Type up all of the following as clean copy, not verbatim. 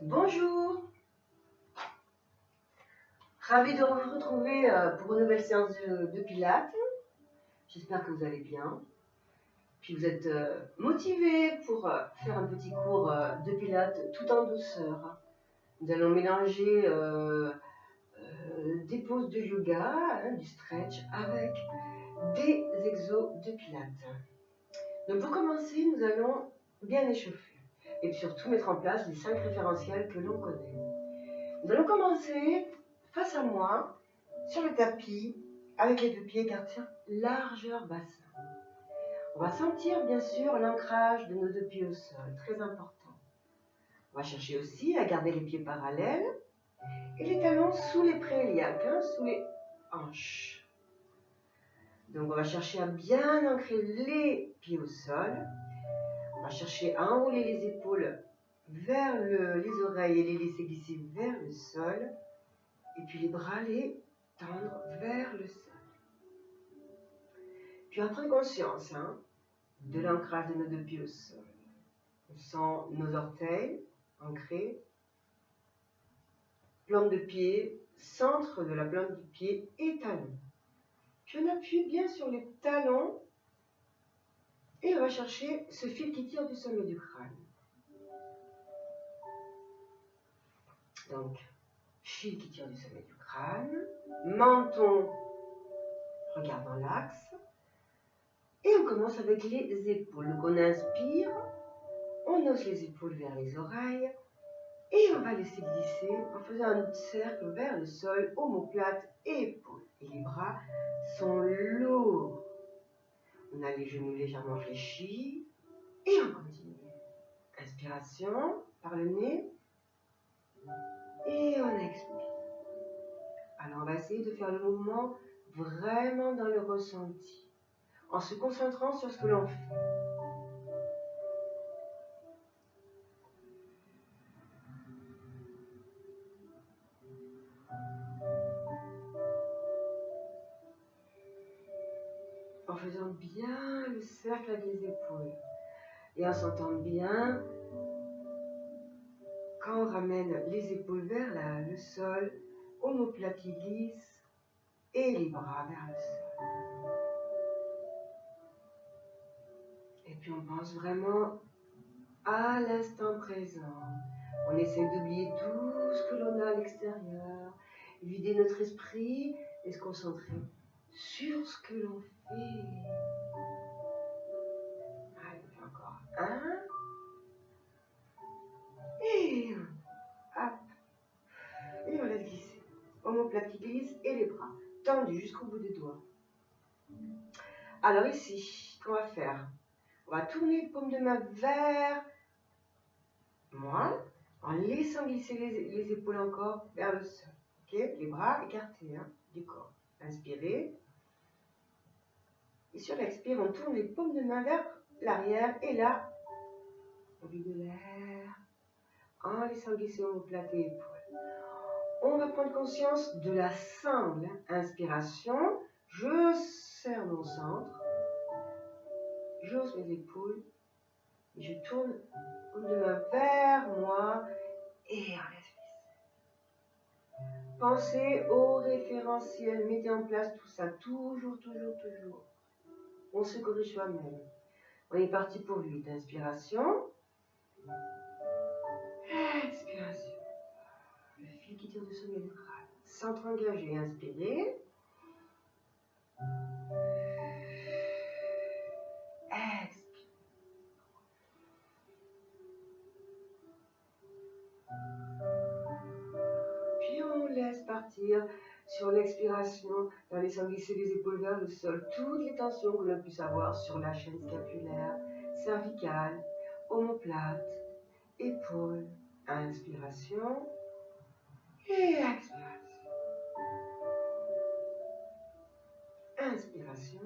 Bonjour, ravi de vous retrouver pour une nouvelle séance de Pilates. J'espère que vous allez bien. Puis vous êtes motivés pour faire un petit cours de Pilates tout en douceur. Nous allons mélanger des poses de yoga, du stretch, avec des exos de Pilates. Donc pour commencer, nous allons bien échauffer et puis surtout mettre en place les 5 référentiels que l'on connaît. Nous allons commencer face à moi, sur le tapis, avec les 2 pieds écartés, largeur bassin. On va sentir bien sûr l'ancrage de nos 2 pieds au sol, très important. On va chercher aussi à garder les pieds parallèles et les talons sous les préiliaques, sous les hanches. Donc on va chercher à bien ancrer les pieds au sol. On va chercher à enrouler les épaules vers les oreilles et les laisser glisser vers le sol. Et puis les bras les tendre vers le sol. Puis on va prendre conscience de l'ancrage de nos 2 pieds au sol. On sent nos orteils ancrés, plante de pied, centre de la plante du pied et talon. Puis on appuie bien sur les talons et on va chercher ce fil qui tire du sommet du crâne. Donc, fil qui tire du sommet du crâne, menton regardant l'axe. Et on commence avec les épaules. Donc on inspire, on hausse les épaules vers les oreilles et on va laisser glisser en faisant un cercle vers le sol, omoplate et épaules. Et les bras sont lourds. On a les genoux légèrement fléchis et on continue. Inspiration par le nez et on expire. Alors on va essayer de faire le mouvement vraiment dans le ressenti, en se concentrant sur ce que l'on fait. En faisant bien le cercle avec les épaules et en sentant bien quand on ramène les épaules vers le sol, omoplate qui glisse et les bras vers le sol. Et puis on pense vraiment à l'instant présent. On essaie d'oublier tout ce que l'on a à l'extérieur, vider notre esprit et se concentrer sur ce que l'on fait. Allez, on fait encore un. Et hop. Et on laisse glisser. Omoplate qui glisse et les bras tendus jusqu'au bout des doigts. Alors ici, qu'on va faire? On va tourner les paumes de main vers moi, en laissant glisser les épaules encore vers le sol. Okay, les bras écartés du corps. Inspirez. Et sur l'expire, on tourne les paumes de main vers l'arrière. Et là, on vide l'air en laissant glisser omoplate et épaules. On va prendre conscience de la sangle. Inspiration, je serre mon centre, j'ose mes épaules, et je tourne de main vers moi et on laisse glisser. Pensez au référentiel, mettez en place tout ça, toujours. On se corrige soi-même. On est parti pour 8. Inspiration, expiration. Le fil qui tire du sommet du crâne. Centre engagé, inspirez. Expire. Puis on laisse partir sur l'expiration en laissant glisser les épaules vers le sol. Toutes les tensions que l'on puisse avoir sur la chaîne scapulaire, cervicale, omoplate, épaules. Inspiration et expiration. Inspiration.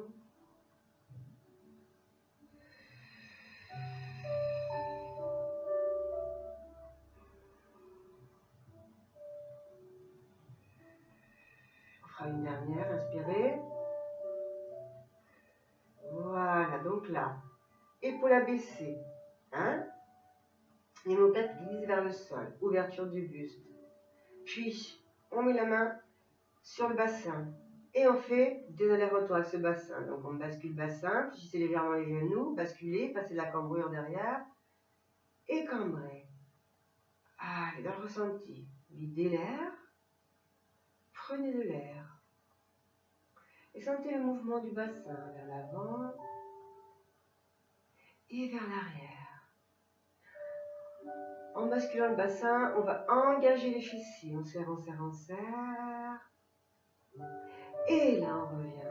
On fera une dernière, inspirez. Voilà, donc là, épaules abaissées. L'omoplate glisse vers le sol, ouverture du buste. Puis, on met la main sur le bassin et on fait des allers-retours avec ce bassin. Donc, on bascule le bassin, fléchissez légèrement les genoux, basculez, passez de la cambrure derrière et cambrez. Allez, dans le ressenti, videz l'air, prenez de l'air et sentez le mouvement du bassin vers l'avant et vers l'arrière. En basculant le bassin, on va engager les fessiers. On serre, on serre, on serre. Et là, on revient.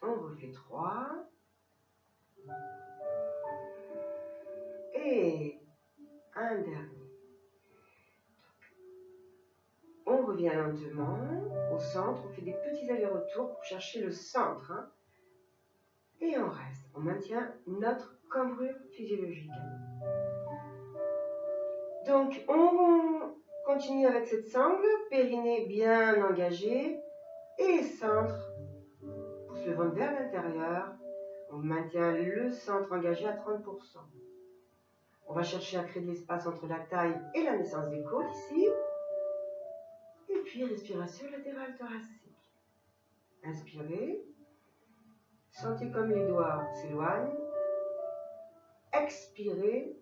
On refait 3. Et un dernier. On revient lentement au centre. On fait des petits allers-retours pour chercher le centre. Et on reste. On maintient notre cambrure physiologique. Donc, on continue avec cette sangle. Périnée bien engagé. Et centre. Pousse le ventre vers l'intérieur. On maintient le centre engagé à 30%. On va chercher à créer de l'espace entre la taille et la naissance des côtes ici. Et puis, respiration latérale thoracique. Inspirez. Sentez comme les doigts s'éloignent. Expirez.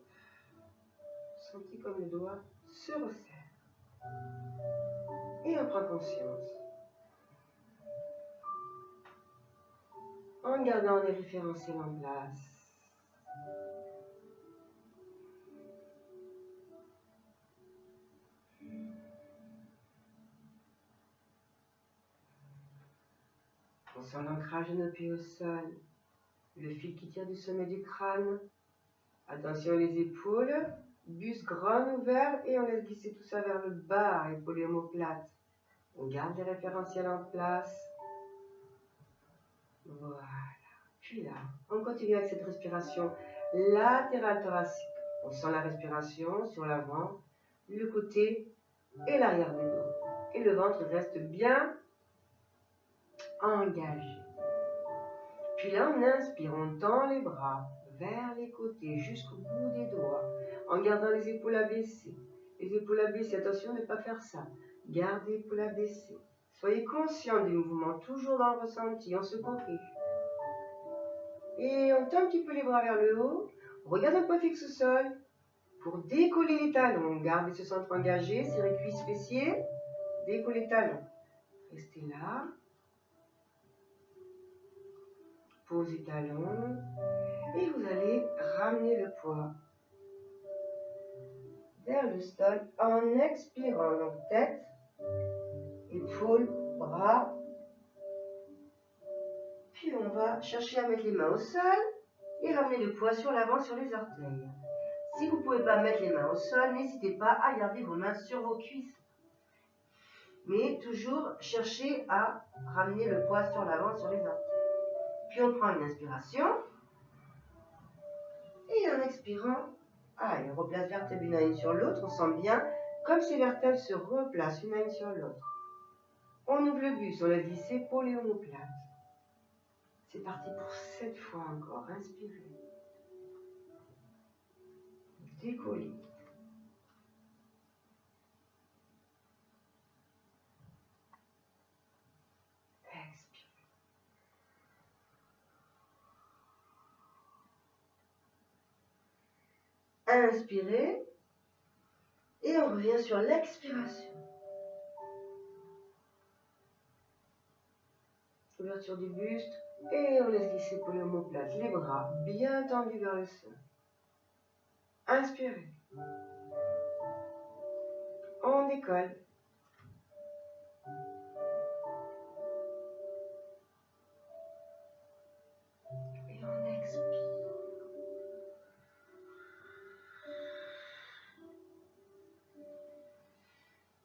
Sentez comme les doigts se resserrent. Et on prend conscience. En gardant les référentiels en place. On sent l'ancrage de nos pieds au sol, le fil qui tire du sommet du crâne. Attention les épaules, buste grand ouvert et on laisse glisser tout ça vers le bas, épaules et omoplates. On garde les référentiels en place. Voilà. Puis là, on continue avec cette respiration latérale thoracique. On sent la respiration sur l'avant, le côté et l'arrière du dos. Et le ventre reste bien engagé. Puis là, on inspire, on tend les bras vers les côtés jusqu'au bout des doigts en gardant les épaules abaissées. Les épaules abaissées, attention de ne pas faire ça. Gardez les épaules abaissées. Soyez conscient des mouvements, toujours dans le ressenti, on se corrige. Et on tend un petit peu les bras vers le haut. On regarde un point fixe au sol pour décoller les talons. Gardez ce centre engagé, serrez cuisses fessiers, décollez les talons. Restez là. Posez talons et vous allez ramener le poids vers le sol en expirant. Donc tête, épaules, bras. Puis on va chercher à mettre les mains au sol et ramener le poids sur l'avant sur les orteils. Si vous ne pouvez pas mettre les mains au sol, n'hésitez pas à garder vos mains sur vos cuisses. Mais toujours chercher à ramener le poids sur l'avant sur les orteils. Puis on prend une inspiration. Et en expirant, allez, on replace vertèbre une à une sur l'autre. On sent bien comme ces vertèbres se replacent une à une sur l'autre. On ouvre le buste, on laisse glisser épaules et omoplates. C'est parti pour 7 fois encore. Inspirez. Décollez. Expirez. Inspirez. Et on revient sur l'expiration. Ouverture du buste. Et on laisse glisser pour les omoplates. Les bras bien tendus vers le sol. Inspirez. On décolle. Et on expire.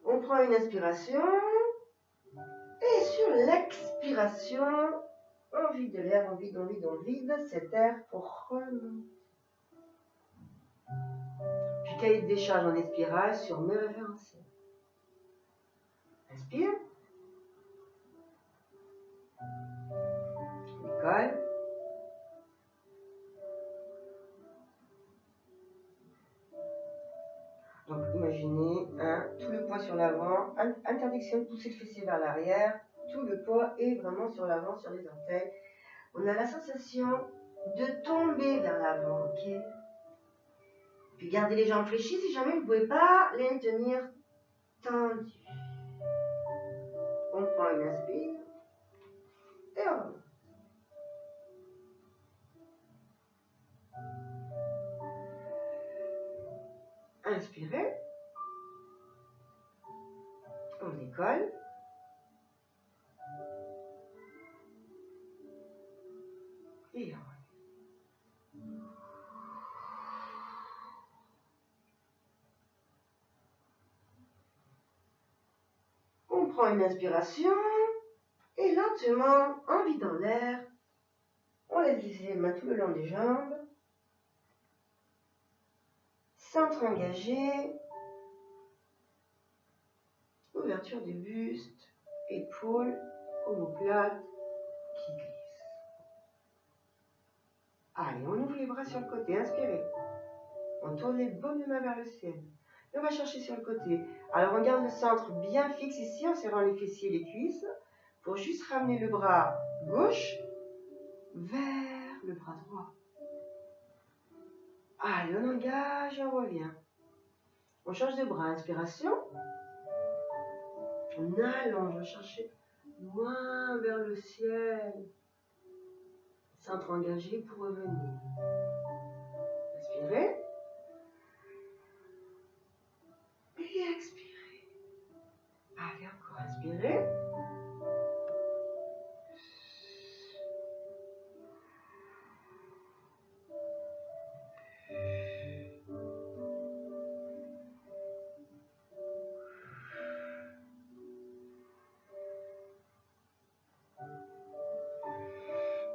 On prend une inspiration. Et sur l'expiration, on vide de l'air, on vide cet air pour remonter. du cahier de décharge en espiral sur mes référentiels. Inspire. On décolle. Donc imaginez tout le poids sur l'avant, interdiction de pousser le fessier vers l'arrière, tout le poids est vraiment sur l'avant, sur les orteils. On a la sensation de tomber vers l'avant, ok? Puis gardez les jambes fléchies si jamais vous ne pouvez pas les tenir tendues. On prend une inspire et on remonte. Inspirez. On décolle. Et on remonte. On prend une inspiration et lentement, en vidant l'air, on laisse glisser les mains tout le long des jambes. Centre engagé. Ouverture du buste, épaules, omoplate qui glisse. Allez, on ouvre les bras sur le côté, inspirez. On tourne les paumes de main vers le ciel. Et on va chercher sur le côté. Alors on garde le centre bien fixe ici en serrant les fessiers et les cuisses pour juste ramener le bras gauche vers le bras droit. Allez, on engage et on revient. On change de bras, inspiration. On allonge, on va chercher loin vers le ciel. Centre engagé pour revenir. Inspirez. Et expirez. Allez, encore inspirez.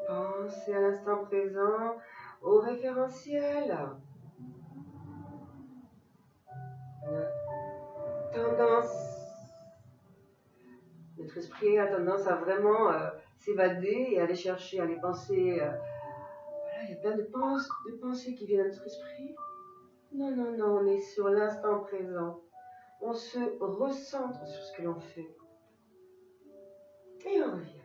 Pensez à l'instant présent, au référentiel. Notre esprit a tendance à vraiment s'évader et aller chercher, aller penser. Voilà, il y a plein de pensées qui viennent à notre esprit. Non, non, non, on est sur l'instant présent. On se recentre sur ce que l'on fait. Et on revient.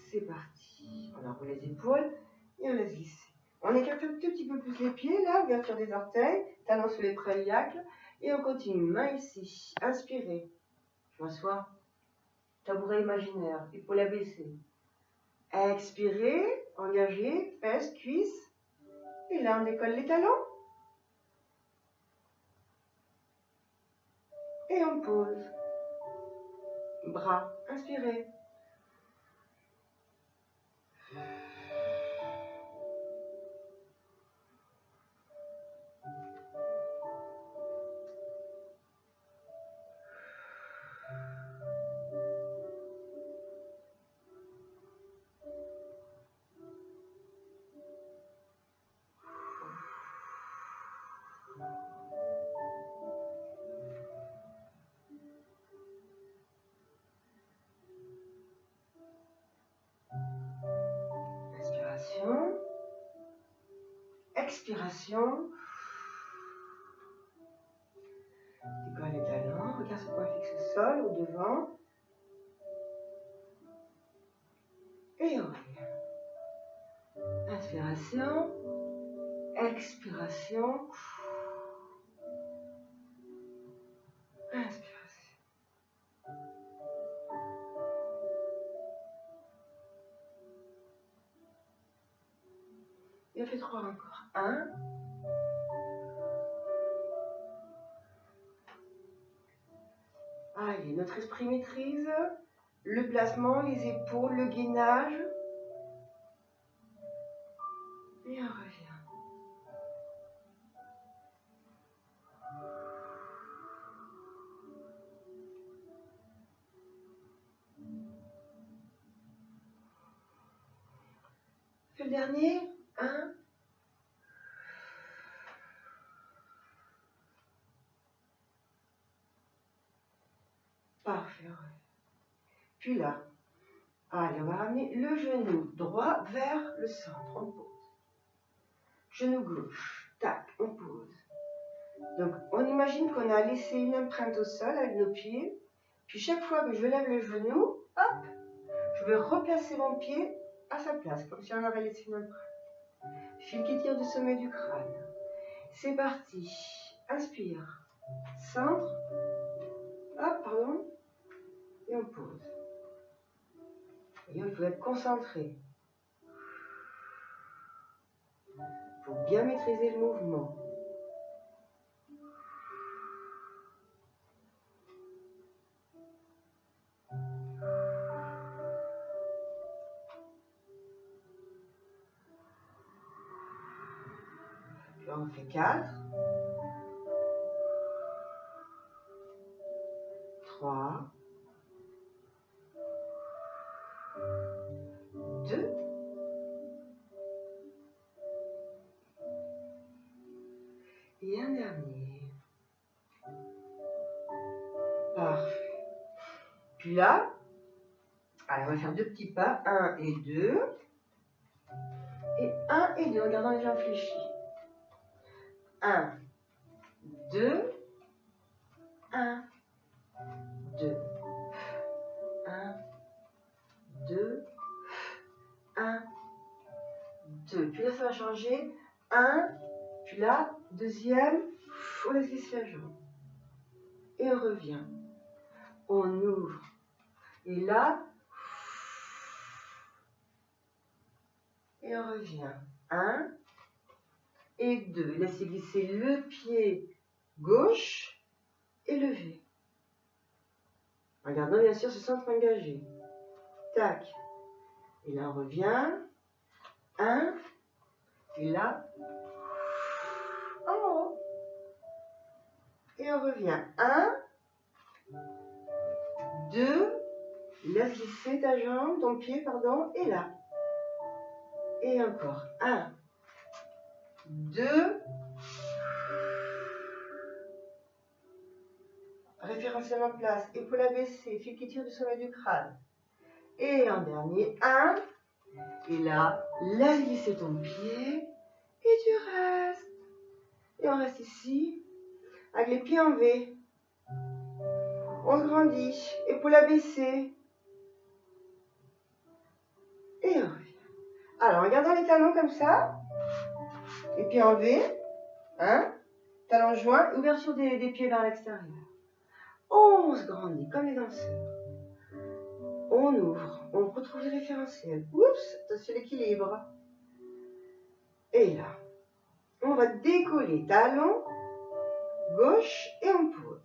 C'est parti. On enroule les épaules et on laisse glisser. On écarte un tout petit peu plus les pieds, là, ouverture des orteils, talons sur les préliacles. Et on continue. Main ici. Inspirez. Je m'assois. Tabouret imaginaire. Épaules abaissées. Expirez. Engagez. Fesses, cuisses. Et là, on décolle les talons. Et on pose. Bras. Inspirez. Inspiration. Expiration. Décolle les talons. Regarde ce point fixe au sol ou devant. Et on revient. Inspiration. Expiration. Inspiration. Et on fait 3 encore. 1. Allez, notre esprit maîtrise le placement, les épaules, le gainage. Et on revient. Fais le dernier. 1. Parfait. Puis là, allez, on va ramener le genou droit vers le centre. On pose. Genou gauche. Tac, on pose. Donc, on imagine qu'on a laissé une empreinte au sol avec nos pieds. Puis chaque fois que je lève le genou, hop, je vais replacer mon pied à sa place, comme si on avait laissé une empreinte. Fil qui tire du sommet du crâne. C'est parti. Inspire. Centre. Hop, pardon. Et on pose. Et il faut être concentré. Pour bien maîtriser le mouvement. Là, on fait 4. 3. 2. Et un dernier. Parfait. Puis là, allez, on va faire 2 petits pas. 1 et 2. Et 1 et 2, en gardant les jambes fléchies. 1, 2, 1, 2, 1, 2, 1, 2. Puis là, ça va changer. 1, puis là, deuxième, on laisse glisser la jambe. Et on revient. On ouvre. Et là, et on revient. 1 et 2. Laissez glisser le pied gauche et lever. En gardant bien sûr ce centre engagé. Tac. Et là, on revient. 1. Et là, en haut. Et on revient. 1, 2. Laisse glisser ta jambe, ton pied, pardon. Et là. Et encore. 1, 2. Référentiel en place. Épaule abaissée. Fil qui tire du sommet du crâne. Et en dernier. 1. Et là, laisse glisser ton pied. Et tu restes. Et on reste ici. Avec les pieds en V. On se grandit. Épaule abaissée. Et on revient. Alors, en gardant les talons comme ça. Les pieds en V. Hein, talons joints. Ouverture des pieds vers l'extérieur. On se grandit comme les danseurs. On ouvre. On retrouve les référentiels. Oups, attention l'équilibre. Et là, on va décoller. Talon gauche et on pose.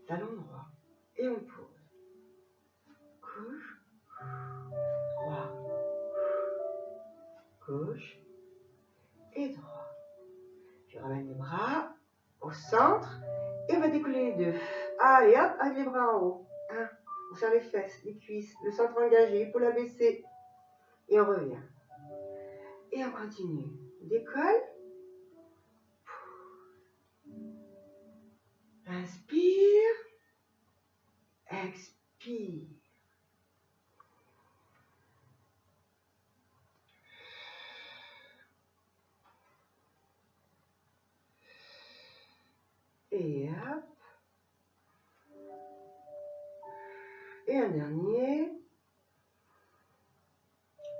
Talon droit et on pose. Gauche, droit, gauche et droit. Je ramène les bras au centre et on va décoller les deux. Allez hop, avec les bras en haut. On serre les fesses, les cuisses, le centre engagé, épaule abaissée. Et on revient. Et on continue. On décolle. Inspire. Expire. Et hop. Et un dernier.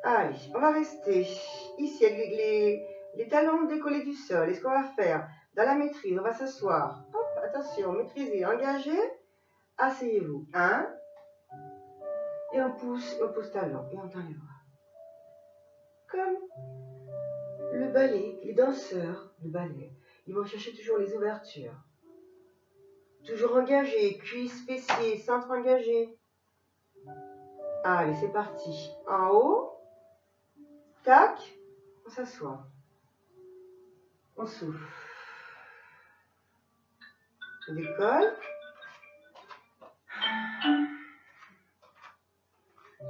Allez, on va rester ici avec les talons décollés du sol. Et ce qu'on va faire, dans la maîtrise, on va s'asseoir. Hop, attention, maîtrisez, engagez. Asseyez-vous. 1. Et on pose talon. Et on tend les bras. Comme le ballet, les danseurs de ballet. Ils vont chercher toujours les ouvertures. Toujours engagé, cuisses, fessiers, centre engagé. Allez, c'est parti. En haut. Tac. On s'assoit. On souffle. On décolle.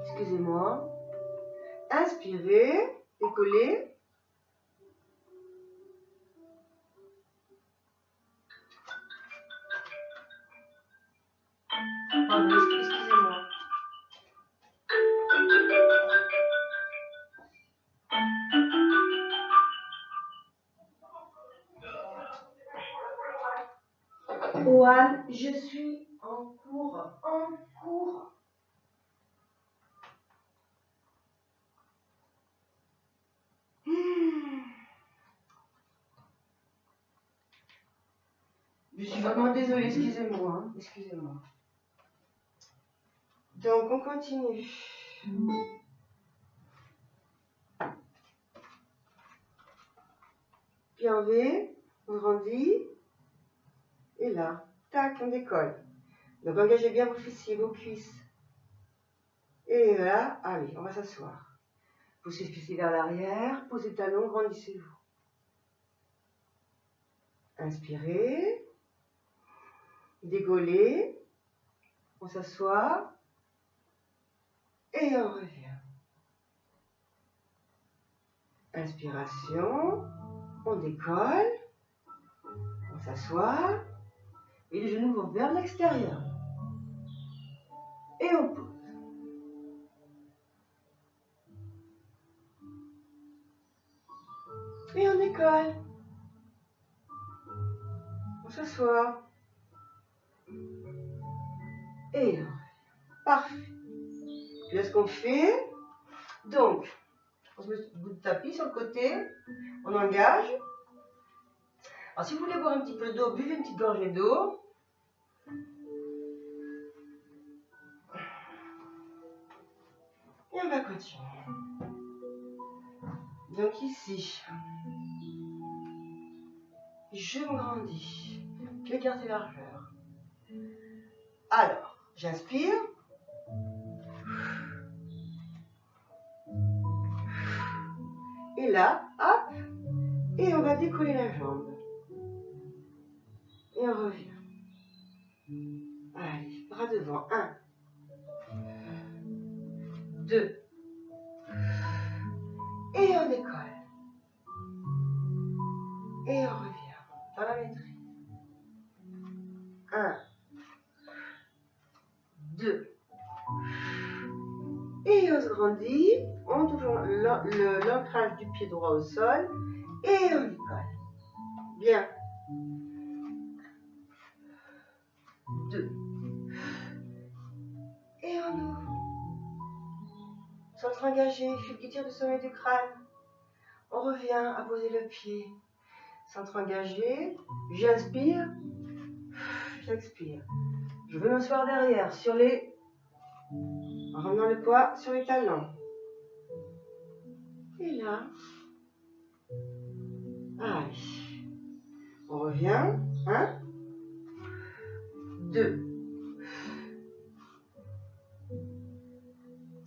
Excusez-moi. Inspirez. Décollez. Pardon, excusez-moi. Juan, je suis en cours. En cours. Je suis vraiment désolée, excusez-moi. Hein, excusez-moi. Donc, on continue. Puis en V, on grandit. Et là, tac, on décolle. Donc, engagez bien vos fessiers, vos cuisses. Et là, allez, on va s'asseoir. Poussez le fessier vers l'arrière, posez le talon, grandissez-vous. Inspirez. Décollez. On s'assoit. Et on revient. Inspiration. On décolle. On s'assoit. Et les genoux vont vers l'extérieur. Et on pose. Et on décolle. On s'assoit. Et on revient. Parfait. Puis là, ce qu'on fait, donc, on se met le bout de tapis sur le côté, on engage. Alors, si vous voulez boire un petit peu d'eau, buvez une petite gorgée d'eau. Et on va continuer. Donc ici, je me grandis, j'écarte les largeurs. Alors, j'inspire. Et là, hop, et on va décoller la jambe. Et on revient. Allez, bras devant. 1, 2. Et on décolle. Et on revient dans la maîtrise. 1, 2. Et on se grandit. On touche l'ancrage du pied droit au sol. Et on décolle. Bien. 2. Et on ouvre. Centre engagé, fil qui tire du sommet du crâne. On revient à poser le pied. Centre engagé. J'inspire. J'expire. Je vais m'asseoir derrière sur les... En ramenant le poids sur les talons. Et là. Allez. On revient. 1, 2.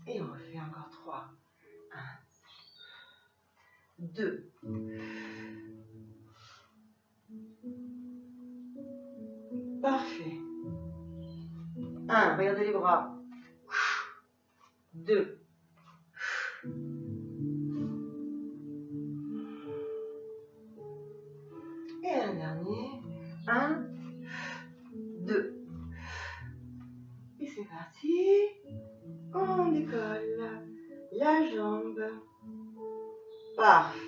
Et on refait encore 3. 1, 2. Parfait. 1, regardez les bras. 2. Et un dernier. 1, 2. Et c'est parti. On décolle la jambe. Parfait.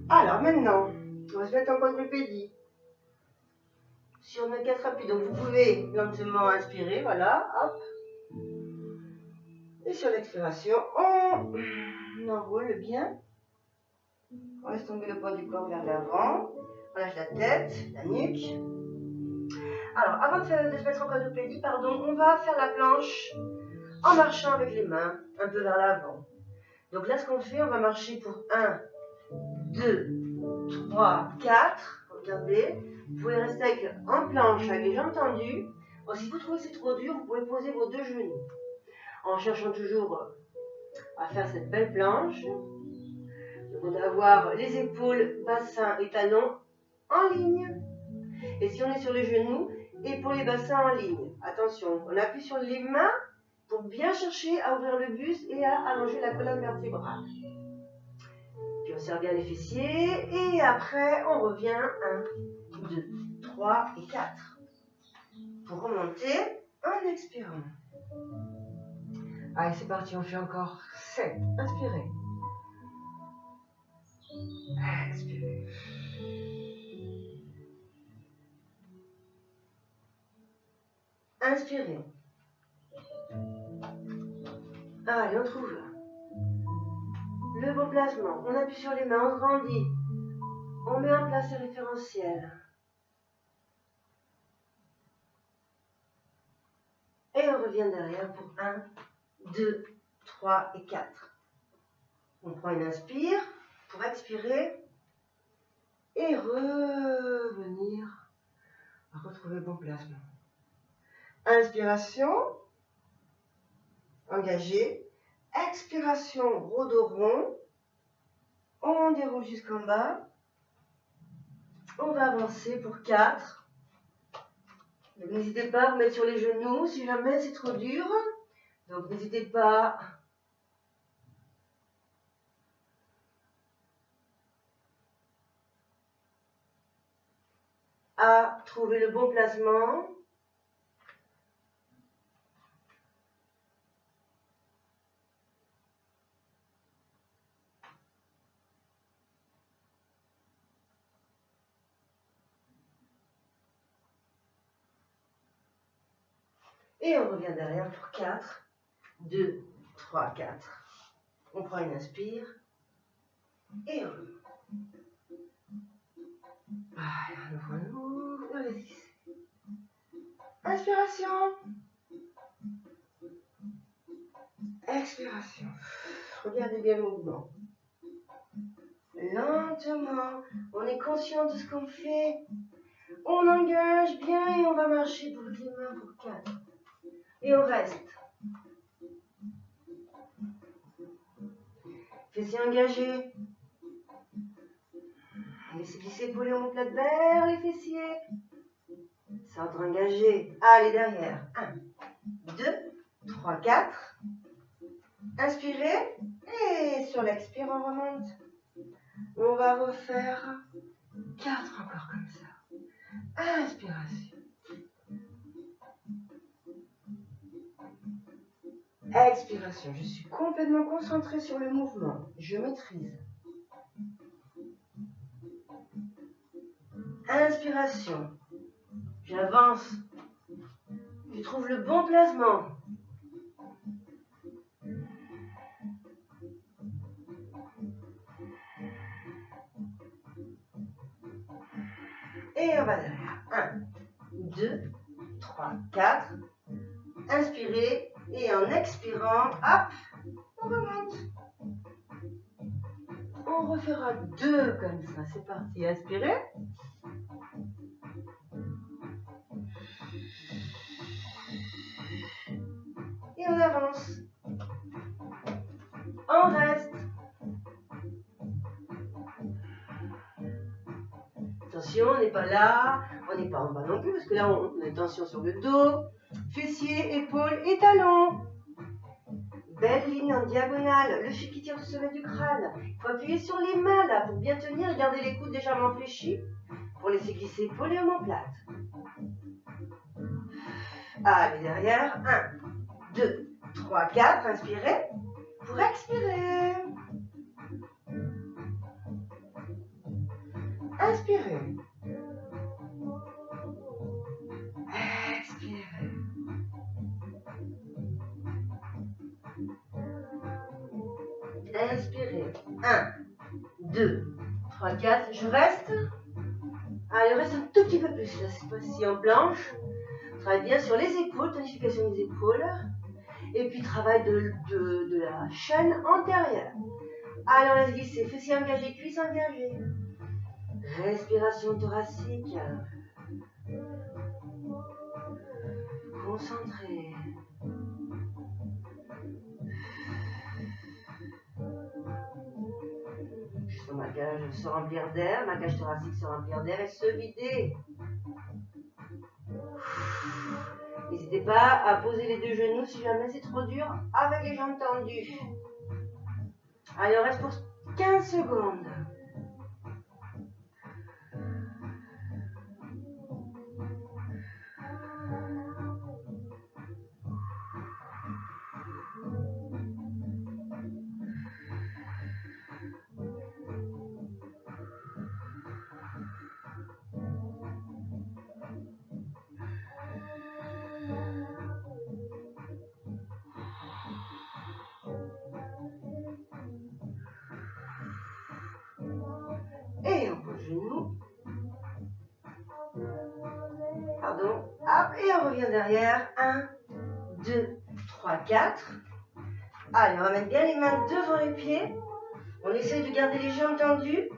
Alors maintenant, on va se mettre en quadrupédie. Sur notre 4 appuis, donc vous pouvez lentement inspirer, voilà, hop. Et sur l'expiration, on enroule bien. On laisse tomber le poids du corps vers l'avant. On lâche la tête, la nuque. Alors, avant de se mettre en quadrupédie, on va faire la planche en marchant avec les mains un peu vers l'avant. Donc là, ce qu'on fait, on va marcher pour 1, 2, 3, 4. Regardez. Vous pouvez rester en planche avec les jambes tendues. Bon, si vous trouvez que c'est trop dur, vous pouvez poser vos 2 genoux. En cherchant toujours à faire cette belle planche. Vous devez avoir les épaules, bassin et talons en ligne. Et si on est sur les genoux, épaules et bassins en ligne. Attention, on appuie sur les mains pour bien chercher à ouvrir le buste et à allonger la colonne vertébrale. Puis on serre bien les fessiers et après on revient 1, 2, 3 et 4. Pour remonter, en expirant. Allez, c'est parti, on fait encore 7. Inspirez. Expirez. Inspirez. Allez, on trouve le bon placement. On appuie sur les mains, on se grandit. On met en place le référentiel. Et on revient derrière pour 1, 2, 3 et 4. On prend une inspire pour expirer et revenir à retrouver le bon placement. Inspiration, engagé. Expiration, dos rond. On déroule jusqu'en bas. On va avancer pour 4. N'hésitez pas à vous mettre sur les genoux si jamais c'est trop dur. Donc n'hésitez pas à trouver le bon placement. Et on revient derrière pour 4, 2, 3, 4. On prend une inspire et on ouvre. Voilà, on ouvre, on les glisse. Inspiration. Expiration. Regardez bien le mouvement. Lentement, on est conscient de ce qu'on fait. On engage bien et on va marcher pour les mains pour 4. Et on reste. Fessiers engagés. Laissez glisser l'épaule et omoplate vers les fessiers. Centre engagé. Allez, derrière. 1, 2, 3, 4. Inspirez. Et sur l'expire, on remonte. On va refaire 4 encore comme ça. Inspiration. Expiration. Je suis complètement concentrée sur le mouvement. Je maîtrise. Inspiration. J'avance. Je trouve le bon placement. Et on va derrière. 1, 2, 3, 4. Inspirez. Et en expirant, hop, on remonte. On refera 2 comme ça. C'est parti. Inspirez. Et on avance. On reste. Attention, on n'est pas là, on n'est pas en bas non plus, parce que là, on a tension sur le dos, fessiers, épaules et talons. Belle ligne en diagonale, le fil qui tire au sommet du crâne. Il faut appuyer sur les mains là pour bien tenir et garder les coudes légèrement fléchis pour laisser glisser épaules et omoplate. Allez, derrière. 1, 2, 3, 4. Inspirez pour expirer. Inspirez. Expirez. Inspirez. 1, 2, 3, 4. Je reste. Allez, reste un tout petit peu plus. Là, cette fois-ci en planche. Travaille bien sur les épaules, tonification des épaules. Et puis travail de la chaîne antérieure. Allez, on laisse glisser. Fessiers engagés, cuisses engagées. Respiration thoracique. Concentré. Juste ma cage se remplir d'air, ma cage thoracique se remplir d'air et se vider. N'hésitez pas à poser les 2 genoux si jamais c'est trop dur avec les jambes tendues. Allez, on reste pour 15 secondes. genou. Pardon. Hop, et on revient derrière. 1, 2, 3, 4. Allez, on va mettre bien les mains devant les pieds. On essaye de garder les jambes tendues.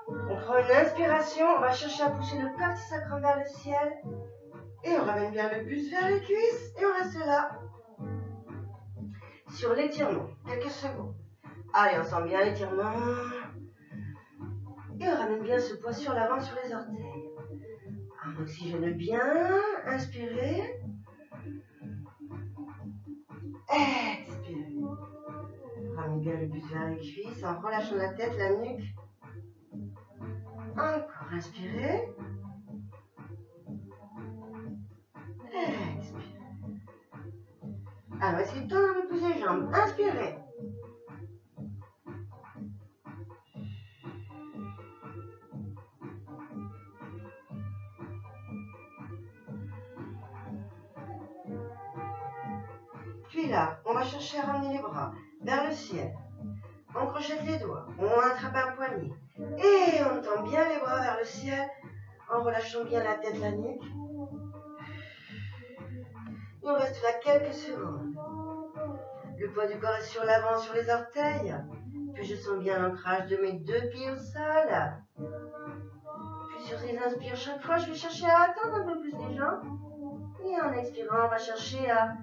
On prend une inspiration. On va chercher à pousser le coccyx sacrum vers le ciel. Et on ramène bien le buste vers les cuisses. Et on reste là. Sur l'étirement. Quelques secondes. Allez, on sent bien l'étirement. Et on ramène bien ce poids sur l'avant, sur les orteils. On oxygène bien. Inspirez. Expirez. Ramène bien le buste vers les cuisses en relâchant la tête, la nuque. Encore, inspirez. Expirez. Alors, essayez de tendre un peu plus les jambes. Inspirez. Puis là, on va chercher à ramener les bras vers le ciel. On crochette les doigts, on attrape un poignet. Et on tend bien les bras vers le ciel en relâchant bien la tête, la nuque. Et on reste là quelques secondes. Le poids du corps est sur l'avant, sur les orteils. Puis je sens bien l'ancrage de mes deux pieds au sol. Puis sur ces inspires, chaque fois, je vais chercher à attendre un peu plus les jambes. Et en expirant, on va chercher à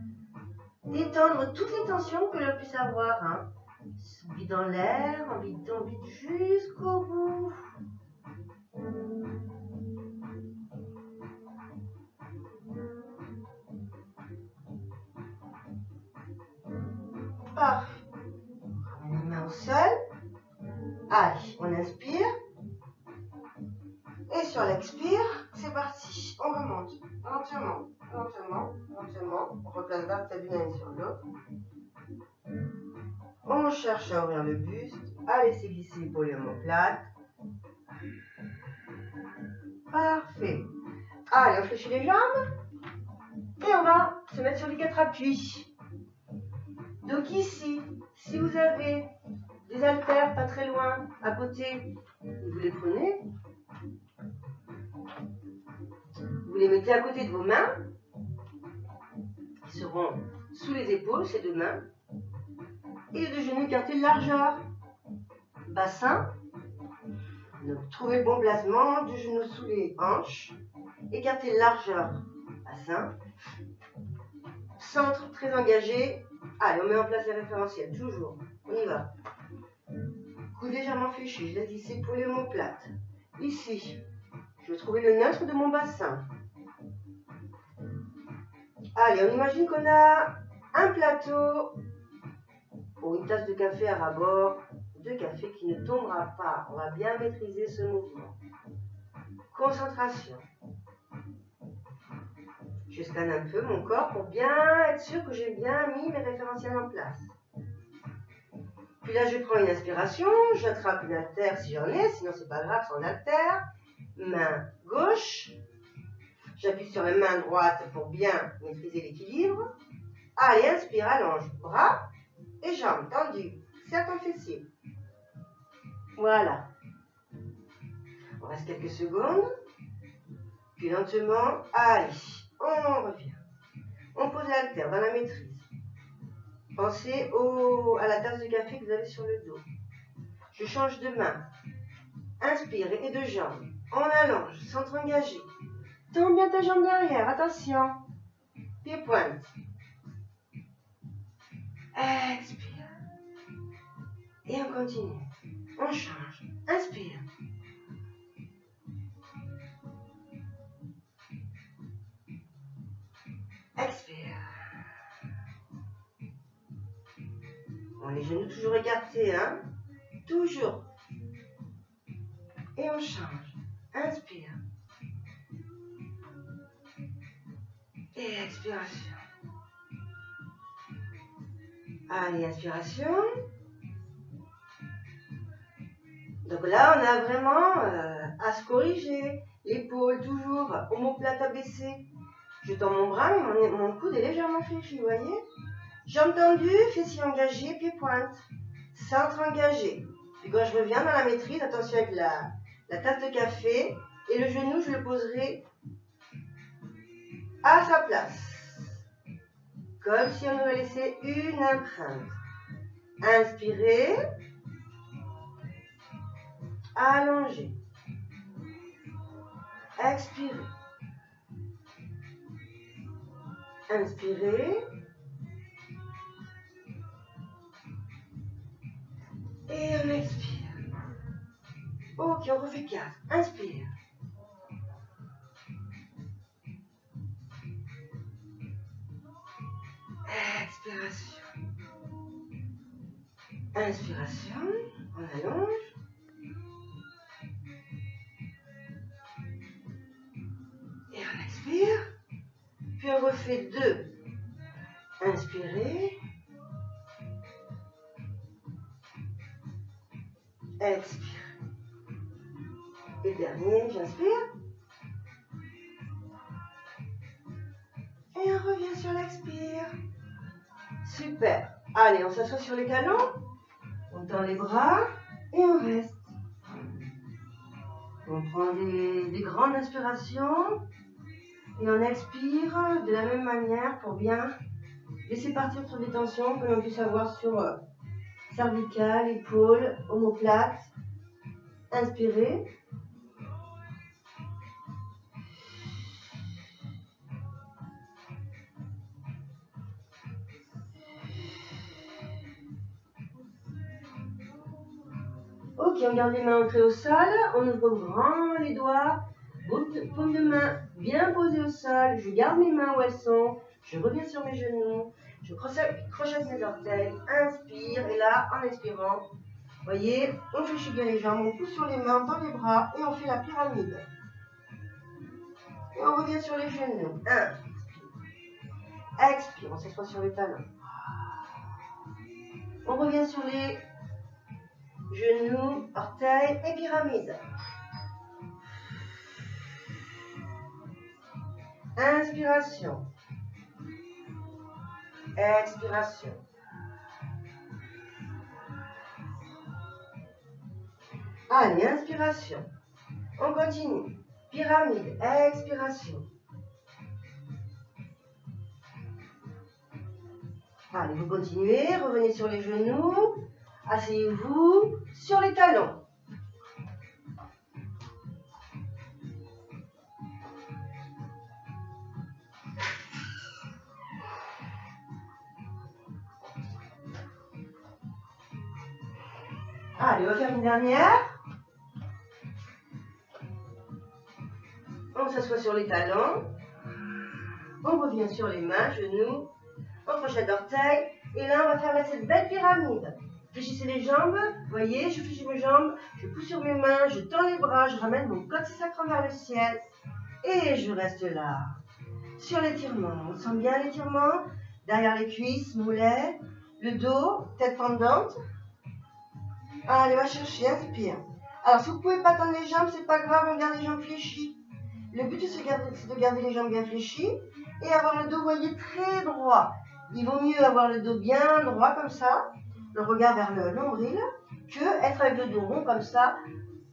détendre toutes les tensions que l'on puisse avoir. On vide dans l'air, on vide jusqu'au bout. Parfait. On ramène les mains au sol. Allez, on inspire. Et sur l'expire, c'est parti. On remonte lentement, lentement, lentement. On replace la tête d'une sur l'autre. On cherche à ouvrir le buste, à laisser glisser l'épaule et l'omoplate. Parfait. Allez, on fléchit les jambes. Et on va se mettre sur les 4 appuis. Donc ici, si vous avez des haltères pas très loin, à côté, vous les prenez. Vous les mettez à côté de vos mains, qui seront sous les épaules, ces deux mains. Et les deux genoux écartés de largeur. Bassin. Donc trouvez le bon placement, deux genoux sous les hanches. Écartez de largeur. Bassin. Centre très engagé. Allez, on met en place les référentiels, toujours. On y va. Coude légèrement fléchi, je laisse glisser pour les omoplates. Ici, je vais trouver le neutre de mon bassin. Allez, on imagine qu'on a un plateau ou une tasse de café à ras-bord, de café qui ne tombera pas. On va bien maîtriser ce mouvement. Concentration. Je scanne un peu mon corps pour bien être sûr que j'ai bien mis mes référentiels en place. Puis là, je prends une inspiration, j'attrape une haltère si j'en ai, sinon c'est pas grave, c'est en haltère. Main gauche. J'appuie sur la main droite pour bien maîtriser l'équilibre. Allez, inspire, allonge, bras et jambes tendues. Serre ton fessier. Voilà. On reste quelques secondes. Puis lentement, allez, on revient. On pose l'haltère dans la maîtrise. Pensez à la tasse de café que vous avez sur le dos. Je change de main. Inspire et de jambes. On allonge, centre engagé. Tends bien ta jambe derrière, attention. Pied pointe. Expire. Et on continue. On change. Inspire. Expire. Bon, les genoux toujours écartés, hein? Toujours. Et on change. Inspire. Et expiration. Allez, inspiration. Donc là, on a vraiment à se corriger. L'épaule toujours, omoplate abaissée. Je tends mon bras, mais mon coude est légèrement fléchi, vous voyez? Jambes tendues, fessiers engagés, pieds pointe. Centre engagé. Puis quand je reviens dans la maîtrise, attention avec la la tasse de café et le genou, je le poserai à sa place. Comme si on aurait laissé une empreinte. Inspirez. Allongez. Expirez. Inspirez. Et on expire. Ok, on refait 4. Inspire. Expiration. Inspiration. On allonge. Et on expire. Puis on refait 2. Inspirez. Expire. Et dernier, j'inspire. Et on revient sur l'expire. Super. Allez, on s'assoit sur les talons. On tend les bras et on reste. On prend des grandes inspirations et on expire de la même manière pour bien laisser partir toutes les tensions que l'on puisse avoir sur cervicale, épaules, omoplate. Inspirez. Ok, on garde les mains ancrées au sol, on ouvre grand les doigts, paume de main bien posée au sol, je garde mes mains où elles sont, je reviens sur mes genoux, je crochette mes orteils, inspire, et là, en expirant, vous voyez, on fléchit bien les jambes, on pousse sur les mains, dans les bras, et on fait la pyramide. Et on revient sur les genoux, expire, on s'assoit sur les talons. On revient sur les genoux, orteils et pyramide. Inspiration. Expiration. Allez, inspiration. On continue. Pyramide, expiration. Allez, vous continuez, revenez sur les genoux. Asseyez-vous sur les talons. Allez, on va faire une dernière. On s'assoit sur les talons. On revient sur les mains, genoux, on crochette d'orteils. Et là, on va faire cette belle pyramide. Fléchissez les jambes, vous voyez, je fléchis mes jambes, je pousse sur mes mains, je tends les bras, je ramène mon coccyx sacrum vers le ciel. Et je reste là, sur l'étirement. On sent bien l'étirement, derrière les cuisses, mollets, le dos, tête pendante. Allez, on va chercher, inspire. Alors, si vous ne pouvez pas tendre les jambes, c'est pas grave, on garde les jambes fléchies. Le but, c'est de garder les jambes bien fléchies et avoir le dos, vous voyez, très droit. Il vaut mieux avoir le dos bien droit comme ça, le regard vers le nombril, que être avec le dos rond comme ça.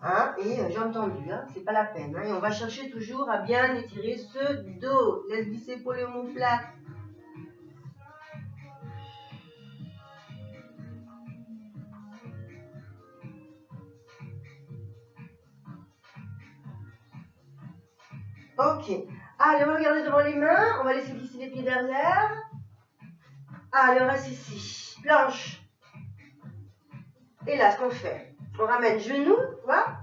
Hein, et j'ai entendu, hein, c'est pas la peine. Hein, et on va chercher toujours à bien étirer ce dos. Laisse glisser épaules et omoplates. Ok. Allez, on va regarder devant les mains. On va laisser glisser les pieds derrière. Allez, on reste ici. Planche. Et là, ce qu'on fait, on ramène genou, voilà,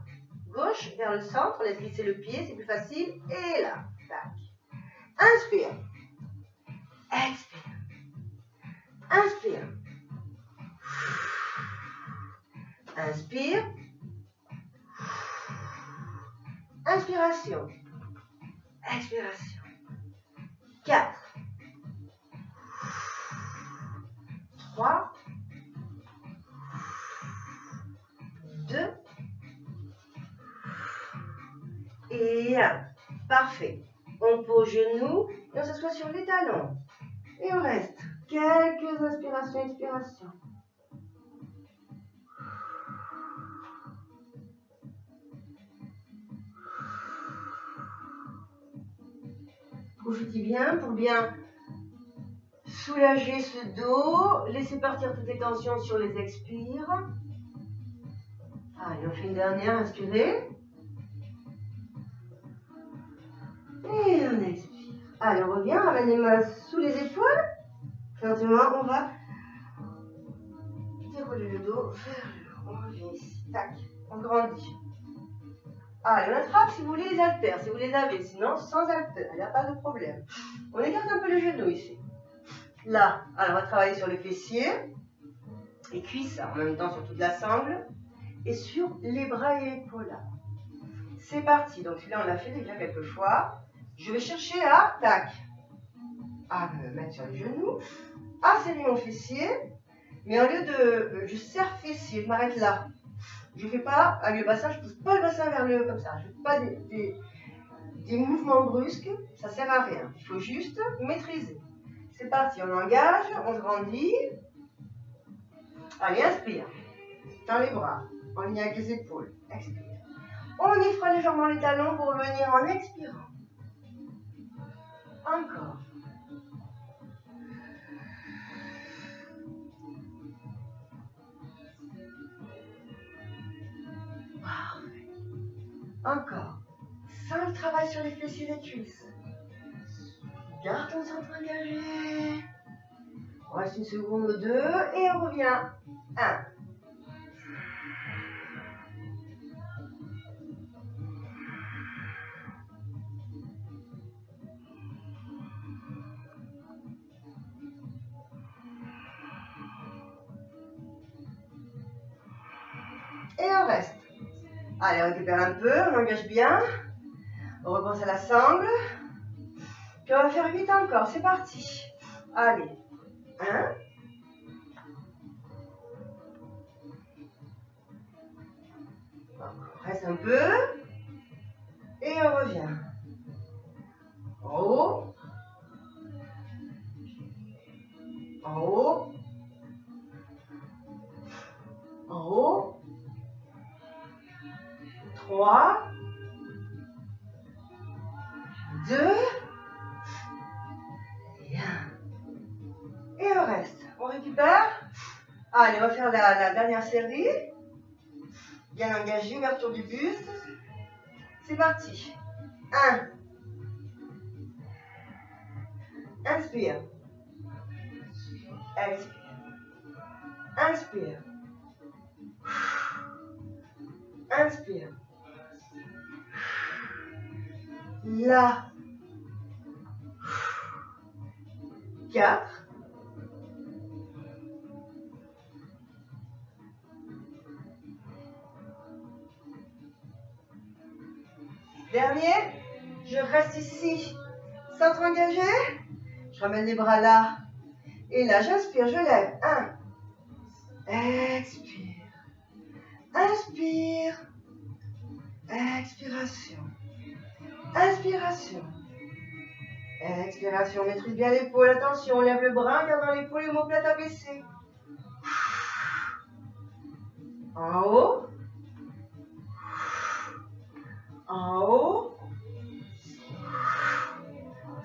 gauche vers le centre. On laisse glisser le pied, c'est plus facile. Et là, tac. Inspire. Expire. Inspire. Inspire. Inspiration. Expiration. 4. 3. 2. Et 1. Parfait. On pose genoux et on s'assoit sur les talons. Et on reste. Quelques inspirations, expirations. Profitez bien pour bien soulager ce dos. Laissez partir toutes les tensions sur les expires. Allez, on fait une dernière, inspirez. Et on expire. Allez, on revient, on ramène les mains sous les épaules. Lentement, on va dérouler le dos vers le haut. On revient ici. Tac, on grandit. Allez, on attrape si vous voulez les haltères, si vous les avez. Sinon, sans haltères, il n'y a pas de problème. On écarte un peu le genou ici. Là, alors on va travailler sur les fessiers, les cuisses, en même temps sur toute la sangle, et sur les bras et l'épaule. C'est parti. Donc celui-là, on l'a fait déjà quelques fois. Je vais chercher à, tac, à me mettre sur les genoux, à serrer mon fessier, mais au lieu de, je serre fessier, je m'arrête là. Je ne fais pas, avec le bassin, je ne pousse pas le bassin vers le haut comme ça. Je ne fais pas des mouvements brusques, ça ne sert à rien. Il faut juste maîtriser. C'est parti, on engage, on grandit. Allez, inspire. Dans les bras, en ligne avec les épaules. Expire. On effraie légèrement les talons pour venir en expirant. Encore. Parfait. Encore. Simple travail sur les fessiers et les cuisses. Garde ton centre engagé. On reste une seconde ou deux et on revient. 1. Et on reste. Allez, on récupère un peu, on engage bien. On repense à la sangle. Puis on va faire 8 encore, c'est parti. Allez. 1. On reste un peu. Et on revient. En haut. En haut. En haut. 3. 2. Et 1. Et on reste. On récupère. Allez, on va faire la dernière série. Bien engagé, ouverture du buste. C'est parti. 1. Inspire. Expire. Inspire. Inspire. Là. 4. Dernier. Je reste ici. Centre engagé. Je ramène les bras là. Et là, j'inspire, je lève. 1. Expire. Inspire. Expiration. Inspiration. Expiration. Maîtrise bien l'épaule. Attention, on lève le bras, gardant l'épaule et omoplate abaissée. En haut. En haut.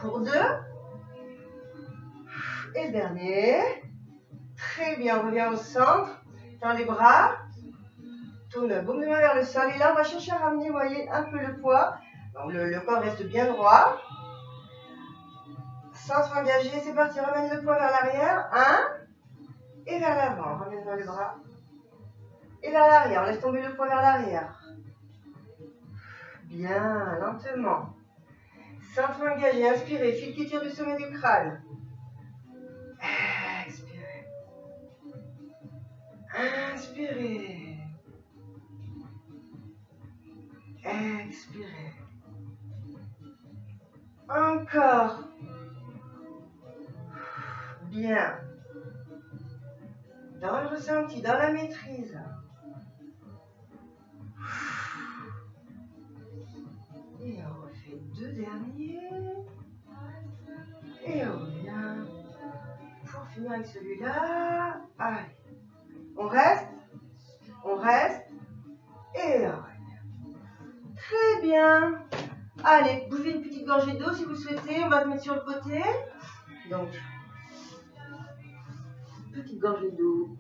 Pour 2. Et le dernier. Très bien, on revient au centre. Dans les bras. Tourne, boum de main vers le sol. Et là, on va chercher à ramener, vous voyez, un peu le poids. Donc, le corps reste bien droit. Centre engagé, c'est parti. Ramène le poids vers l'arrière. 1. Et vers l'avant. Ramène dans les bras. Et vers l'arrière. On laisse tomber le poids vers l'arrière. Bien, lentement. Centre engagé, inspirez. Fil qui tire du sommet du crâne. Expirez. Inspirez. Expirez. Encore. Bien. Dans le ressenti, dans la maîtrise. Et on refait 2 derniers. Et on revient. Pour finir avec celui-là. Allez. On reste. On reste. Et on revient. Très bien. Allez, buvez une petite gorgée d'eau si vous le souhaitez. On va se mettre sur le côté. Donc, petite gorgée d'eau.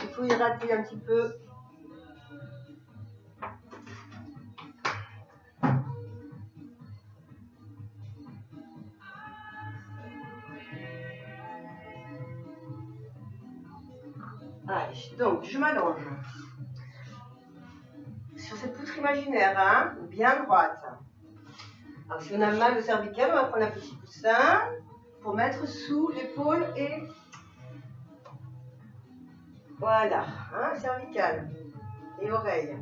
Il faut hydrater un petit peu. Allez, donc je m'allonge sur cette poutre imaginaire, hein, bien droite. Alors si on a mal au cervical, on va prendre un petit coussin pour mettre sous l'épaule et voilà, hein, cervical et oreille.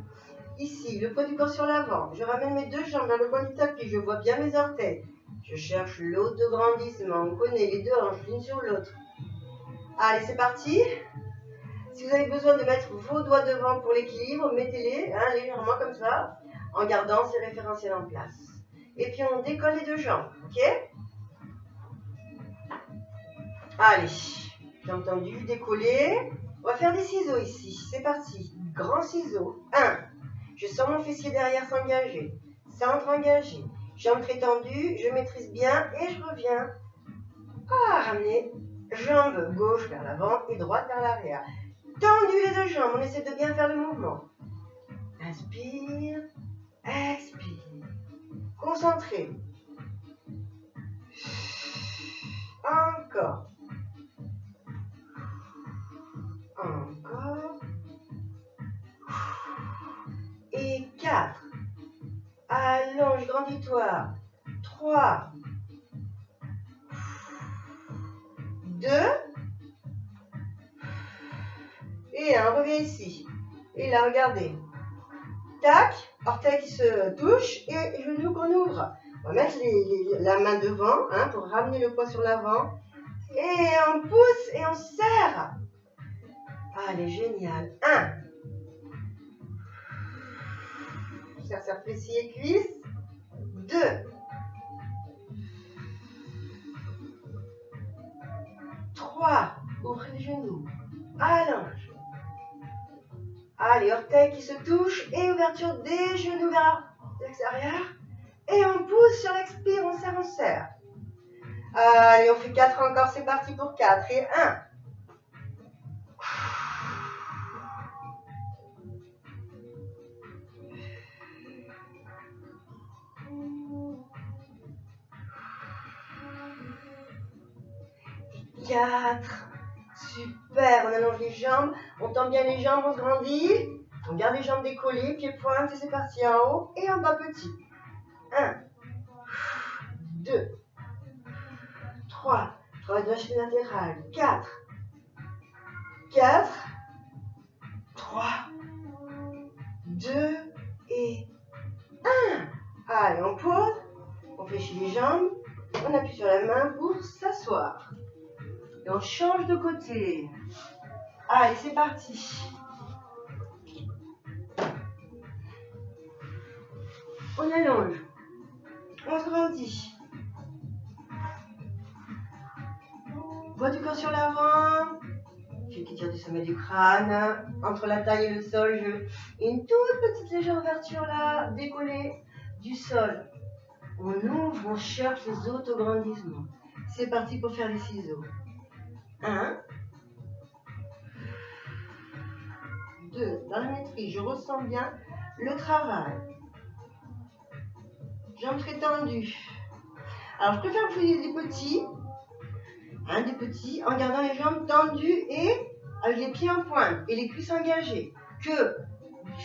Ici, le poids du corps sur l'avant. Je ramène mes deux jambes vers le coin du tapis, je vois bien mes orteils. Je cherche l'autograndissement, on connaît les deux hanches l'une sur l'autre. Allez, c'est parti. Si vous avez besoin de mettre vos doigts devant pour l'équilibre, mettez-les hein, légèrement comme ça, en gardant ces référentiels en place. Et puis on décolle les deux jambes, ok? Allez, jambes tendues, décollées. On va faire des ciseaux ici, c'est parti. Grand ciseau, 1. Je sens mon fessier derrière s'engager, centre engagé. Jambes très tendues, je maîtrise bien et je reviens. Ramener, jambe gauche vers l'avant et droite vers l'arrière. Tendu les deux jambes, on essaie de bien faire le mouvement. Inspire, expire. Concentré. Encore. Encore. Et 4. Allonge, grandis-toi. 3. 2. Et 1, reviens ici. Et là, regardez. Tac, orteil qui se touche et genou qu'on ouvre. On va mettre la main devant hein, pour ramener le poids sur l'avant. Et on pousse et on serre. Allez, génial. 1. Serre fessier et cuisse. 2. 3. Ouvrez les genoux. Allonge. Allez, orteil qui se touche et ouverture des genoux vers l'extérieur. Et on pousse sur l'expire, on serre, on serre. Allez, on fait 4 encore, c'est parti pour 4. Et 1. 4. Super, on allonge les jambes, on tend bien les jambes, on se grandit. On garde les jambes décollées, pieds pointes, et c'est parti en haut et en bas petit. 1, 2, 3, 3 doigts chez latéral, 4, 4, 3, 2 et 1. Allez, on pose, on fléchit les jambes, on appuie sur la main pour s'asseoir. Et on change de côté. Allez, c'est parti. On allonge. On se grandit. Poids du corps sur l'avant. Pied qui tire du sommet du crâne. Entre la taille et le sol, une toute petite légère ouverture là, décollée du sol. On ouvre, on cherche les autograndissements. C'est parti pour faire les ciseaux. 1, 2, dans la maîtrise, je ressens bien le travail. Jambes très tendues. Alors, je préfère que vous ayez des petits, en gardant les jambes tendues et avec les pieds en pointe et les cuisses engagées. Que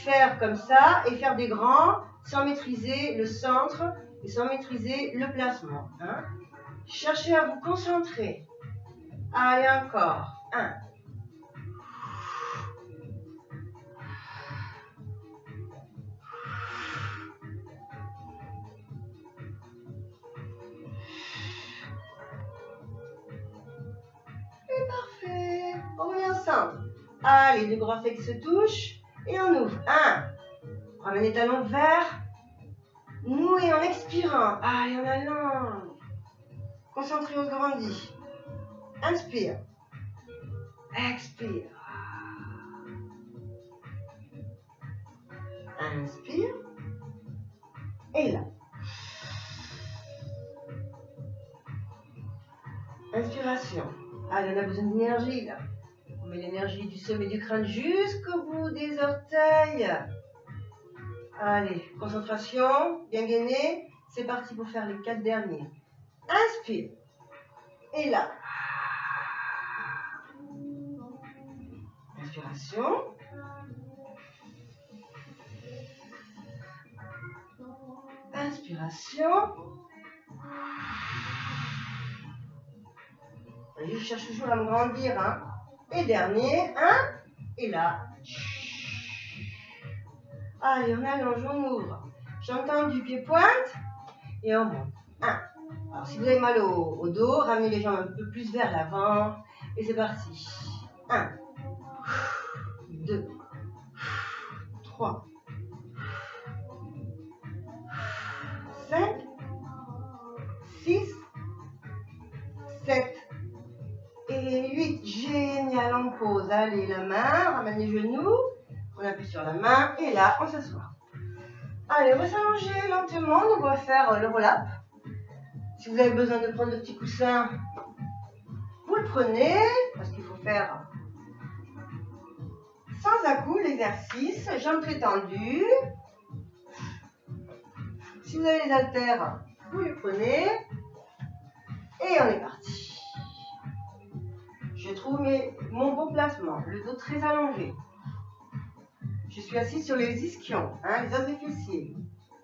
faire comme ça et faire des grands sans maîtriser le centre et sans maîtriser le placement. Hein. Cherchez à vous concentrer. Allez, encore. 1. 'Parfait. On revient ensemble. Allez, deux grands orteils qui se touchent. Et on ouvre. 1. On ramène les talons vers nous et en expirant. Allez, on allonge. Concentré, on se grandit. Inspire. Expire. Inspire. Et là. Inspiration. Allez, on a besoin d'énergie là. On met l'énergie du sommet du crâne jusqu'au bout des orteils. Allez, concentration, bien gainé. C'est parti pour faire les 4 derniers. Inspire. Et là. Inspiration. Inspiration. Je cherche toujours à me grandir. Hein. Et dernier. 1. Et là. Allez, on allonge, on ouvre. J'entends du pied-pointe. Et on monte. 1. Alors, si vous avez mal au dos, ramenez les jambes un peu plus vers l'avant. Et c'est parti. 1. 2. 3. 5. 6. 7. Et 8. Génial, on pose. Allez, la main, ramène les genoux. On appuie sur la main. Et là, on s'assoit. Allez, on va s'allonger lentement. On va faire le roll-up. Si vous avez besoin de prendre de petits coussins, vous le prenez. Parce qu'il faut faire sans à-coups l'exercice. Jambes très tendues. Si vous avez les haltères, vous les prenez. Et on est parti. Je trouve mon bon placement. Le dos très allongé. Je suis assise sur les ischions, les os des fessiers.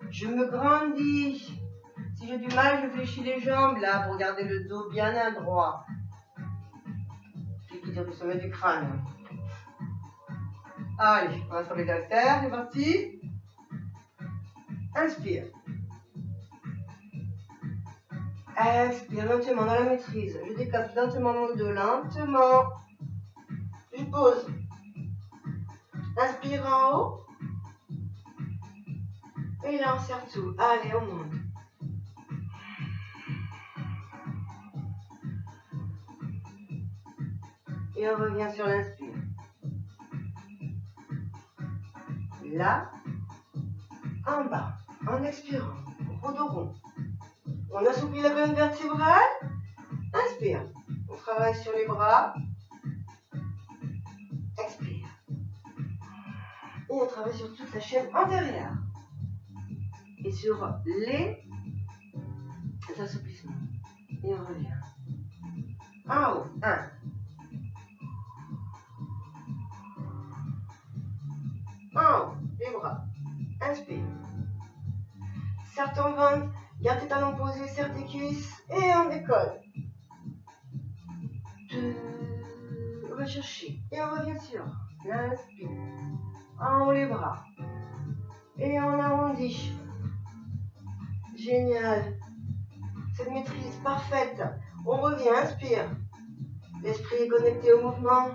Je me grandis. Si j'ai du mal, je fléchis les jambes là pour garder le dos bien droit. L'équilibre du sommet du crâne. Allez, on va sur les haltères, c'est parti. Inspire. Expire lentement dans la maîtrise. Je décape lentement mon dos, lentement. Je pose. Inspire en haut. Et là, on serre tout. Allez, on monte. Et on revient sur l'inspire. Là, en bas, en expirant, au dos rond. On assouplit la colonne vertébrale. Inspire. On travaille sur les bras. Expire. Et on travaille sur toute la chaîne antérieure. Et sur les assouplissements. Et on revient. En haut. 1. En haut. Les bras. Inspire. Serre ton ventre. Garde tes talons posés, serre tes cuisses. Et on décolle. 2. On va chercher. Et on revient sur l'inspire. En haut les bras. Et on arrondit. Génial. Cette maîtrise parfaite. On revient, inspire. L'esprit est connecté au mouvement.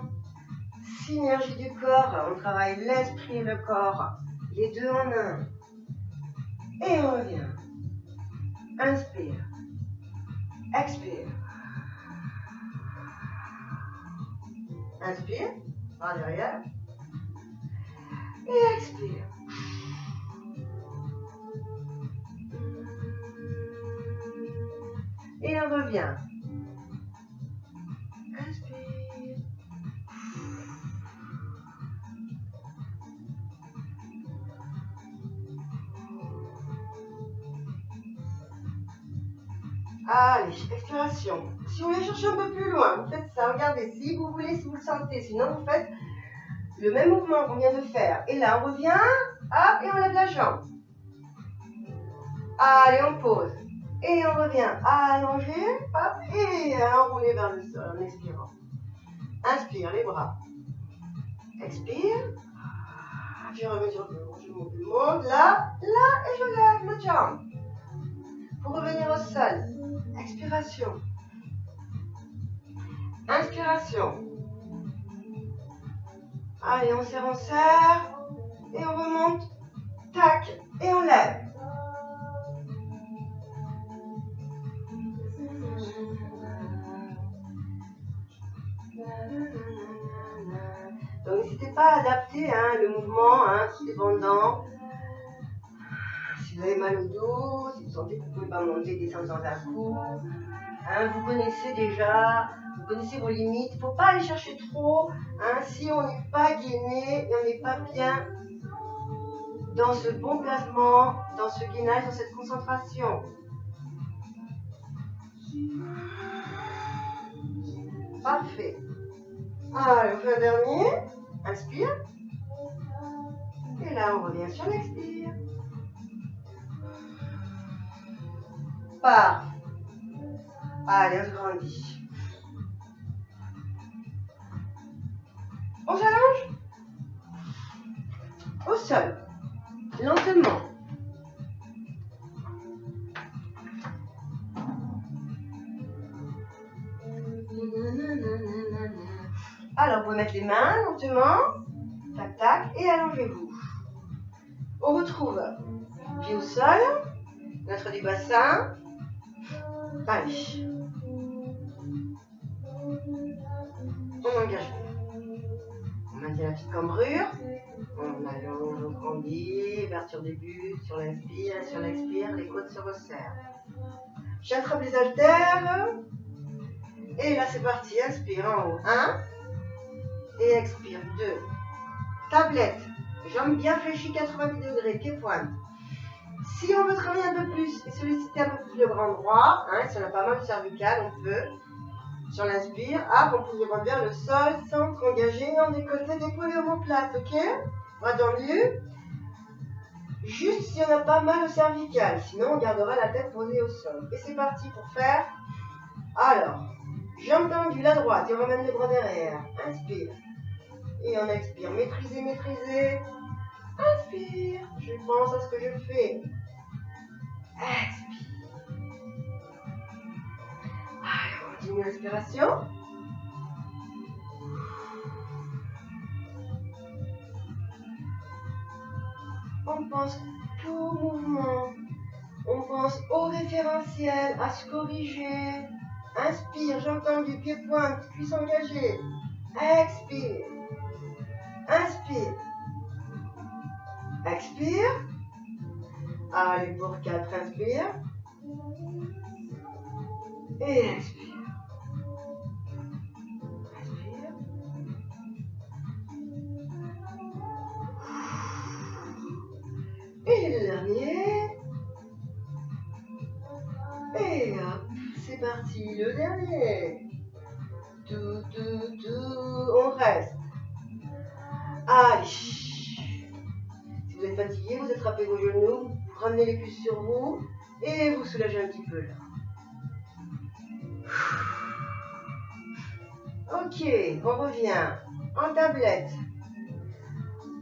Synergie du corps. On travaille l'esprit et le corps. Les deux en un. Et on revient. Inspire. Expire. Inspire. Par derrière. Et expire. Et on revient. Inspire. Allez, expiration. Si vous voulez chercher un peu plus loin, vous faites ça. Regardez, si vous voulez, si vous le sentez. Sinon, vous faites le même mouvement qu'on vient de faire. Et là, on revient. Hop, et on lève la jambe. Allez, on pose. Et on revient. Allongé. Hop, et enrouler vers le sol en expirant. Inspire, les bras. Expire. Je remets sur le haut. Je monte. Là, et je lève l'autre jambe. Pour revenir au sol. Expiration. Inspiration. Allez, on serre. Et on remonte. Tac. Et on lève. Donc, n'hésitez pas à adapter le mouvement, dépendant. Si vous avez mal au dos, si vous sentez que vous ne pouvez pas monter, descendre sans à-coups. Hein, vous connaissez déjà, vous connaissez vos limites. Il ne faut pas aller chercher trop. Hein, si on n'est pas gainé et on n'est pas bien dans ce bon placement, dans ce gainage, dans cette concentration. Parfait. Allez, on fait un dernier. Inspire. Et là, on revient sur l'expire. Parfait. Allez, on se grandit. On s'allonge au sol, lentement. Alors, vous pouvez mettre les mains lentement, tac tac, et allongez-vous. On retrouve pied au sol, notre du bassin. Allez. On engage. On maintient la petite cambrure. On allonge, on grandit, ouverture des buts, sur l'inspire et sur l'expire, les côtes se resserrent. J'attrape les haltères. Et là, c'est parti. Inspire en haut. 1. Et expire. 2. Tablette. Jambes bien fléchies, 90 degrés, pied-pointe. Si on veut travailler un peu plus et solliciter un peu plus le bras droit, hein, si on a pas mal de cervical, on peut. Sur l'inspire, hop, on pousse le bras vers le sol, centre engagé, en décolleté, décollé omoplate, ok? Bras tendu. Juste si on a pas mal au cervical, sinon on gardera la tête posée au sol. Et c'est parti pour faire. Alors, jambes tendues, la droite, et on ramène les bras derrière. Inspire. Et on expire. Maîtrisez, maîtrisez. Inspire. Je pense à ce que je fais. Expire. Allez, on continue l'inspiration. On pense tout mouvement. On pense au référentiel, à se corriger. Inspire, j'entends du pied-pointe, cuisse engagée. Expire. Inspire. Expire. Allez, pour 4, inspire. Et expire. Inspire. Et le dernier. Et hop, c'est parti, le dernier. Tout, on reste. Allez. Si vous êtes fatigué, vous attrapez vos genoux, vous ramenez les cuisses sur vous et vous soulagez un petit peu là. Ok, on revient en tablette.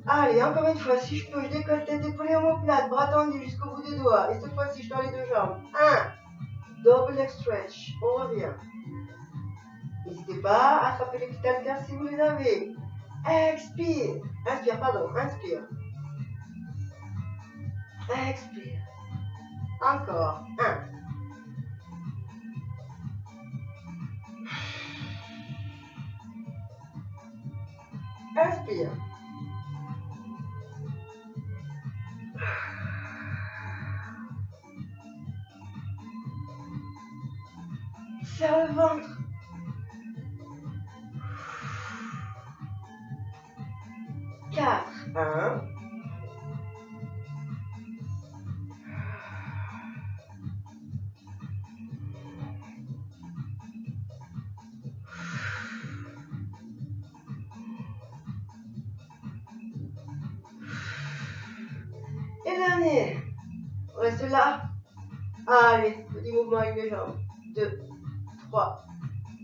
Allez, encore une fois, si je peux, je décolle tête épaulée omoplate, bras tendus jusqu'au bout des doigts. Et cette fois-ci, je tends les deux jambes. 1, double leg stretch, on revient. N'hésitez pas à attraper les petites haltères si vous les avez. Expire. Inspire, pardon, inspire. Expire. Encore. 1. Inspire. Serre le ventre. Quatre. 1. Et dernier. On reste là. Allez, petit mouvement avec les jambes. 2, 3,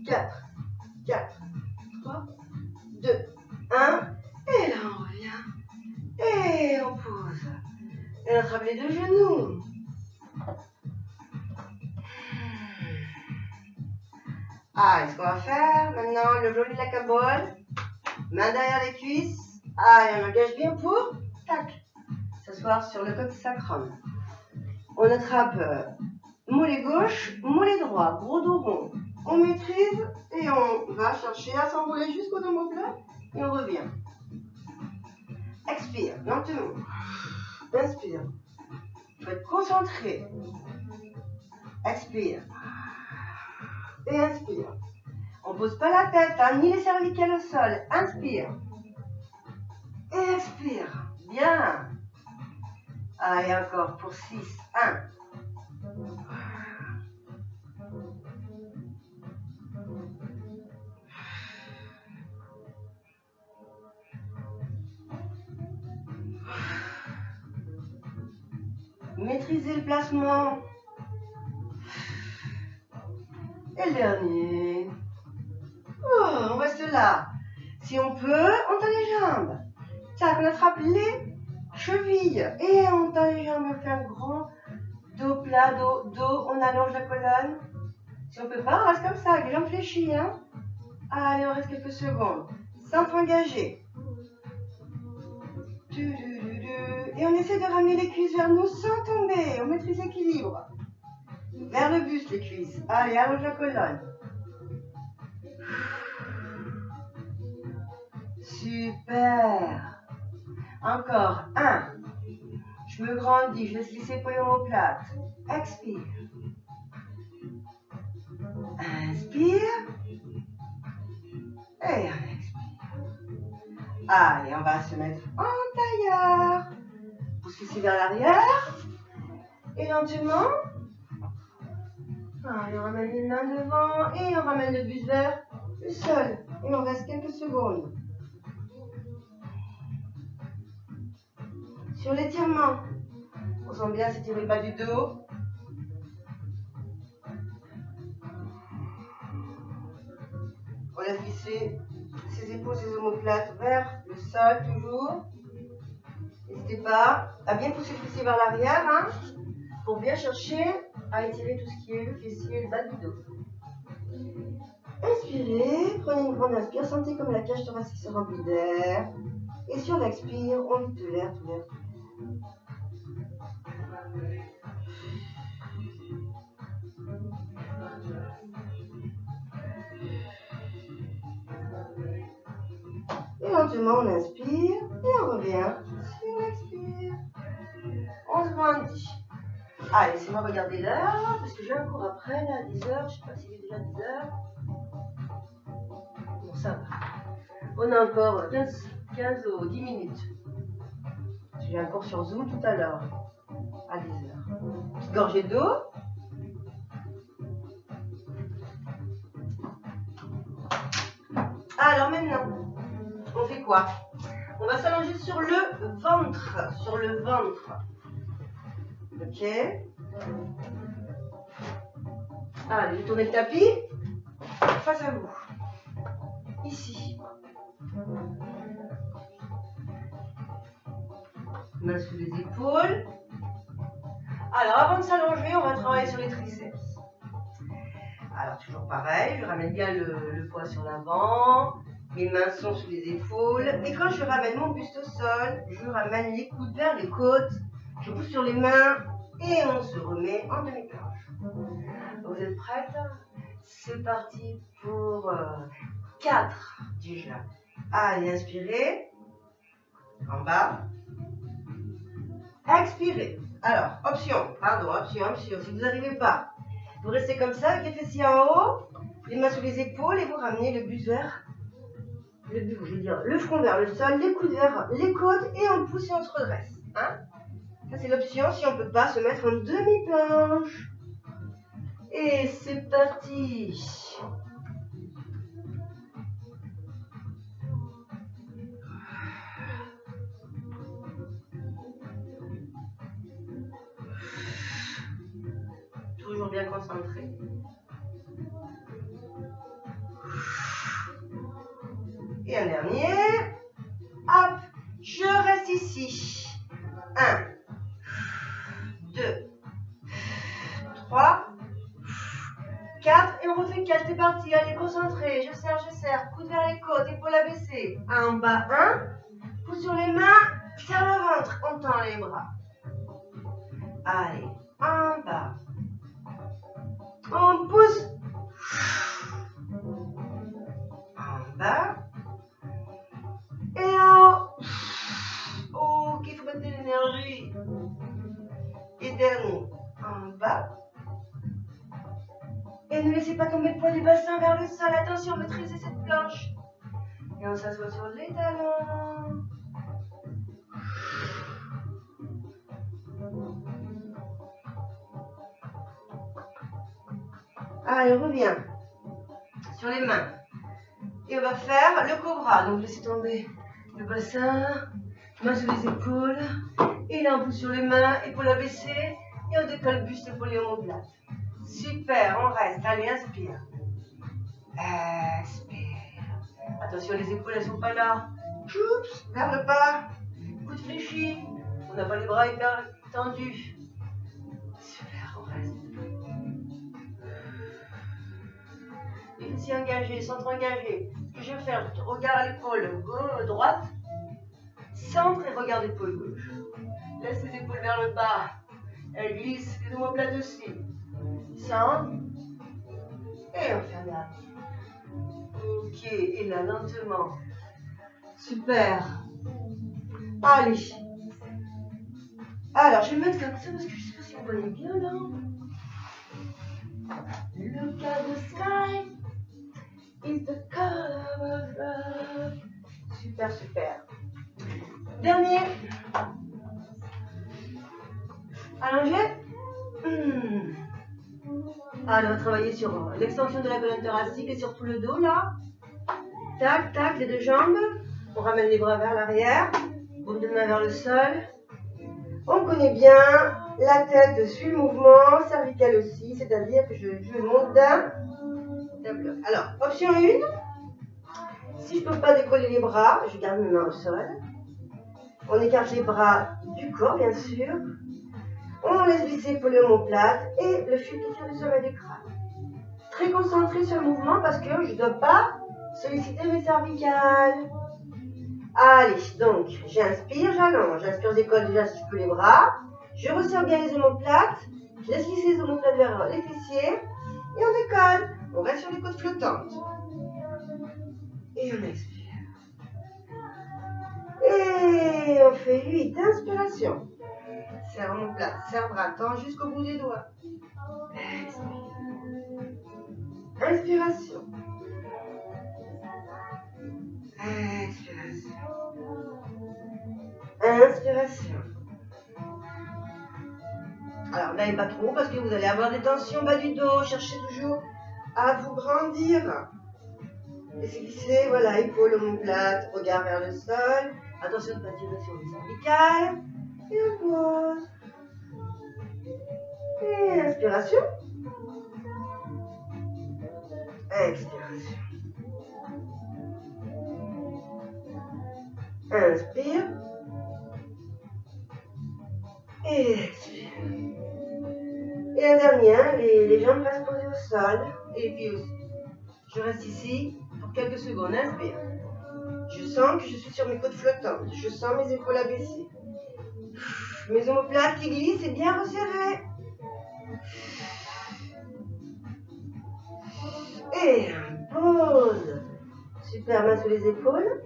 4, 4, 3, 2, 1. Et là, on revient. Et on pose. Et on attrape les deux genoux. Allez, ce qu'on va faire maintenant, le joli de la cabole. Main derrière les cuisses. Allez, on engage bien pour, tac, s'asseoir sur le côté sacrum. On attrape mollet gauche, mollet droit, gros dos rond. On maîtrise et on va chercher à s'enrouler jusqu'au omoplate et on revient. Expire, lentement. Inspire. Il faut être concentré. Expire. et inspire. On ne pose pas la tête, hein, ni les cervicales au sol. Inspire. Et expire. Bien. Allez, encore pour 6. 1. Maîtrisez le placement. Et le dernier. Oh, on reste là. Si on peut, on tend les jambes. Tac, on attrape les chevilles. Et on tend les jambes, on fait un grand dos plat, dos, on allonge la colonne. Si on peut pas, on reste comme ça, avec les jambes fléchies. Hein. Allez, on reste quelques secondes. Centre engagé. Et on essaie de ramener les cuisses vers nous sans tomber. On maîtrise l'équilibre. Vers le buste, les cuisses. Allez, allonge la colonne. Super. Encore. 1. Je me grandis. Je laisse glisser pour les omoplates. Expire. Inspire. Et on expire. Allez, on va se mettre en tailleur. Pousse ici vers l'arrière. Et lentement. Allez, on ramène les mains devant. Et on ramène le buste vers le sol. Et on reste quelques secondes. Sur l'étirement. On sent bien s'étirer le bas du dos. On laisse glisser ses épaules, ses omoplates vers le sol toujours. N'hésitez pas à bien pousser le fessier vers l'arrière, hein, pour bien chercher à étirer tout ce qui est le fessier et le bas du dos. Inspirez, prenez une grande inspire, sentez comme la cage thoracique se remplit d'air. Et sur l'expire, on vide de l'air, tout l'air. Et lentement, on inspire et on revient sur l'expire. On se grandit. Allez, laissez-moi regarder l'heure, parce que j'ai un cours après, là, à 10h. Je ne sais pas s'il est déjà 10h. Bon, ça va. On a encore 15 ou 10 minutes. J'ai un cours sur Zoom tout à l'heure, à 10h. Petite gorgée d'eau. Alors maintenant, on fait quoi? On va s'allonger sur le ventre. Sur le ventre. Ok. Allez, tournez le tapis face à vous. Ici. Main sous les épaules. Alors, avant de s'allonger, on va travailler sur les triceps. Alors, toujours pareil, je ramène bien le poids sur l'avant. Mes mains sont sous les épaules. Et quand je ramène mon buste au sol, je ramène les coudes vers les côtes. Je pousse sur les mains et on se remet en demi-planche. Vous êtes prêtes? C'est parti pour 4 déjà. Allez, inspirez. En bas. Expirez. Alors, option. Si vous n'arrivez pas, vous restez comme ça avec les fessiers en haut, les mains sous les épaules et vous ramenez le buste vers le front vers le sol, les coudes vers les côtes et on pousse et on se redresse. Hein? Ça c'est l'option si on ne peut pas se mettre en demi-planche. Et c'est parti. Toujours bien concentré. Et un dernier. Hop, je reste ici. 1, 2, 3, 4. Et on refait 4. C'est parti. Allez, concentré. Je serre. Coude vers les côtes, épaules abaissées. En bas, 1. Pouce sur les mains. Serre le ventre. On tend les bras. Allez, en bas. On pousse. En bas. Et en haut. Oh, qu'il faut mettre de l'énergie. Et dernier. En bas. Et Et ne laissez pas tomber le poids du bassin vers le sol. Attention, maîtrisez cette planche. Et on s'assoit sur les talons. Allez, on revient sur les mains. Et on va faire le cobra. Donc laissez tomber le bassin, mains sur les épaules. Et là on pousse sur les mains, épaules abaissées. Et on décolle buste, épaule et omoplate. Super, on reste. Allez, inspire. Expire. Attention, les épaules elles sont pas là. Oups, vers le bas. Coude fléchi. On n'a pas les bras hyper tendus. Super, on reste. Les fessiers engagés, centre engagé. Ce que je vais faire, regard à l'épaule droite, centre et regard d'épaule gauche. Laisse les épaules vers le bas. Elle glisse, les omoplates aussi. Centre. Et on ferme là. Ok, et là, lentement. Super. Allez. Alors, je vais mettre comme ça parce que je ne sais pas si vous voyez bien là. Look at the sky. It's the color of love. Super, super. Dernier. Allongé. Alors, on va travailler sur l'extension de la colonne thoracique et sur tout le dos là. Tac, tac, les deux jambes. On ramène les bras vers l'arrière. Paume de main vers le sol. On connaît bien. La tête suit le mouvement, cervical aussi, c'est-à-dire que je monte d'un bloc. Alors, option 1. Si je ne peux pas décoller les bras, je garde mes mains au sol. On écarte les bras du corps, bien sûr. On laisse glisser épaules et omoplate et le fil qui tire du sommet du crâne. Très concentré sur le mouvement parce que je ne dois pas solliciter mes cervicales. Allez, donc j'inspire, j'allonge. J'inspire, je décolle déjà si je peux les bras. Je resserre bien les omoplates. Je laisse glisser les omoplates vers les fessiers. Et on décolle. On reste sur les côtes flottantes. Et on expire. Et on fait 8 inspirations. Serre omoplate, serre bras, tend jusqu'au bout des doigts. Expire. Inspiration. Expiration. Inspiration. Alors, n'allez pas trop parce que vous allez avoir des tensions bas du dos. Cherchez toujours à vous grandir. Laissez glisser, voilà, épaules, omoplate, regard vers le sol. Attention de ne pas tirer sur les cervicales. Et on pose. Et inspiration. Expiration. Inspire. Et expire. Et un dernier, les jambes restent posées au sol. Et puis aussi. Je reste ici pour quelques secondes. Inspire. Je sens que je suis sur mes côtes flottantes. Je sens mes épaules abaissées. Mes omoplates qui glissent et bien resserrées. Et pause. Super, main sous les épaules.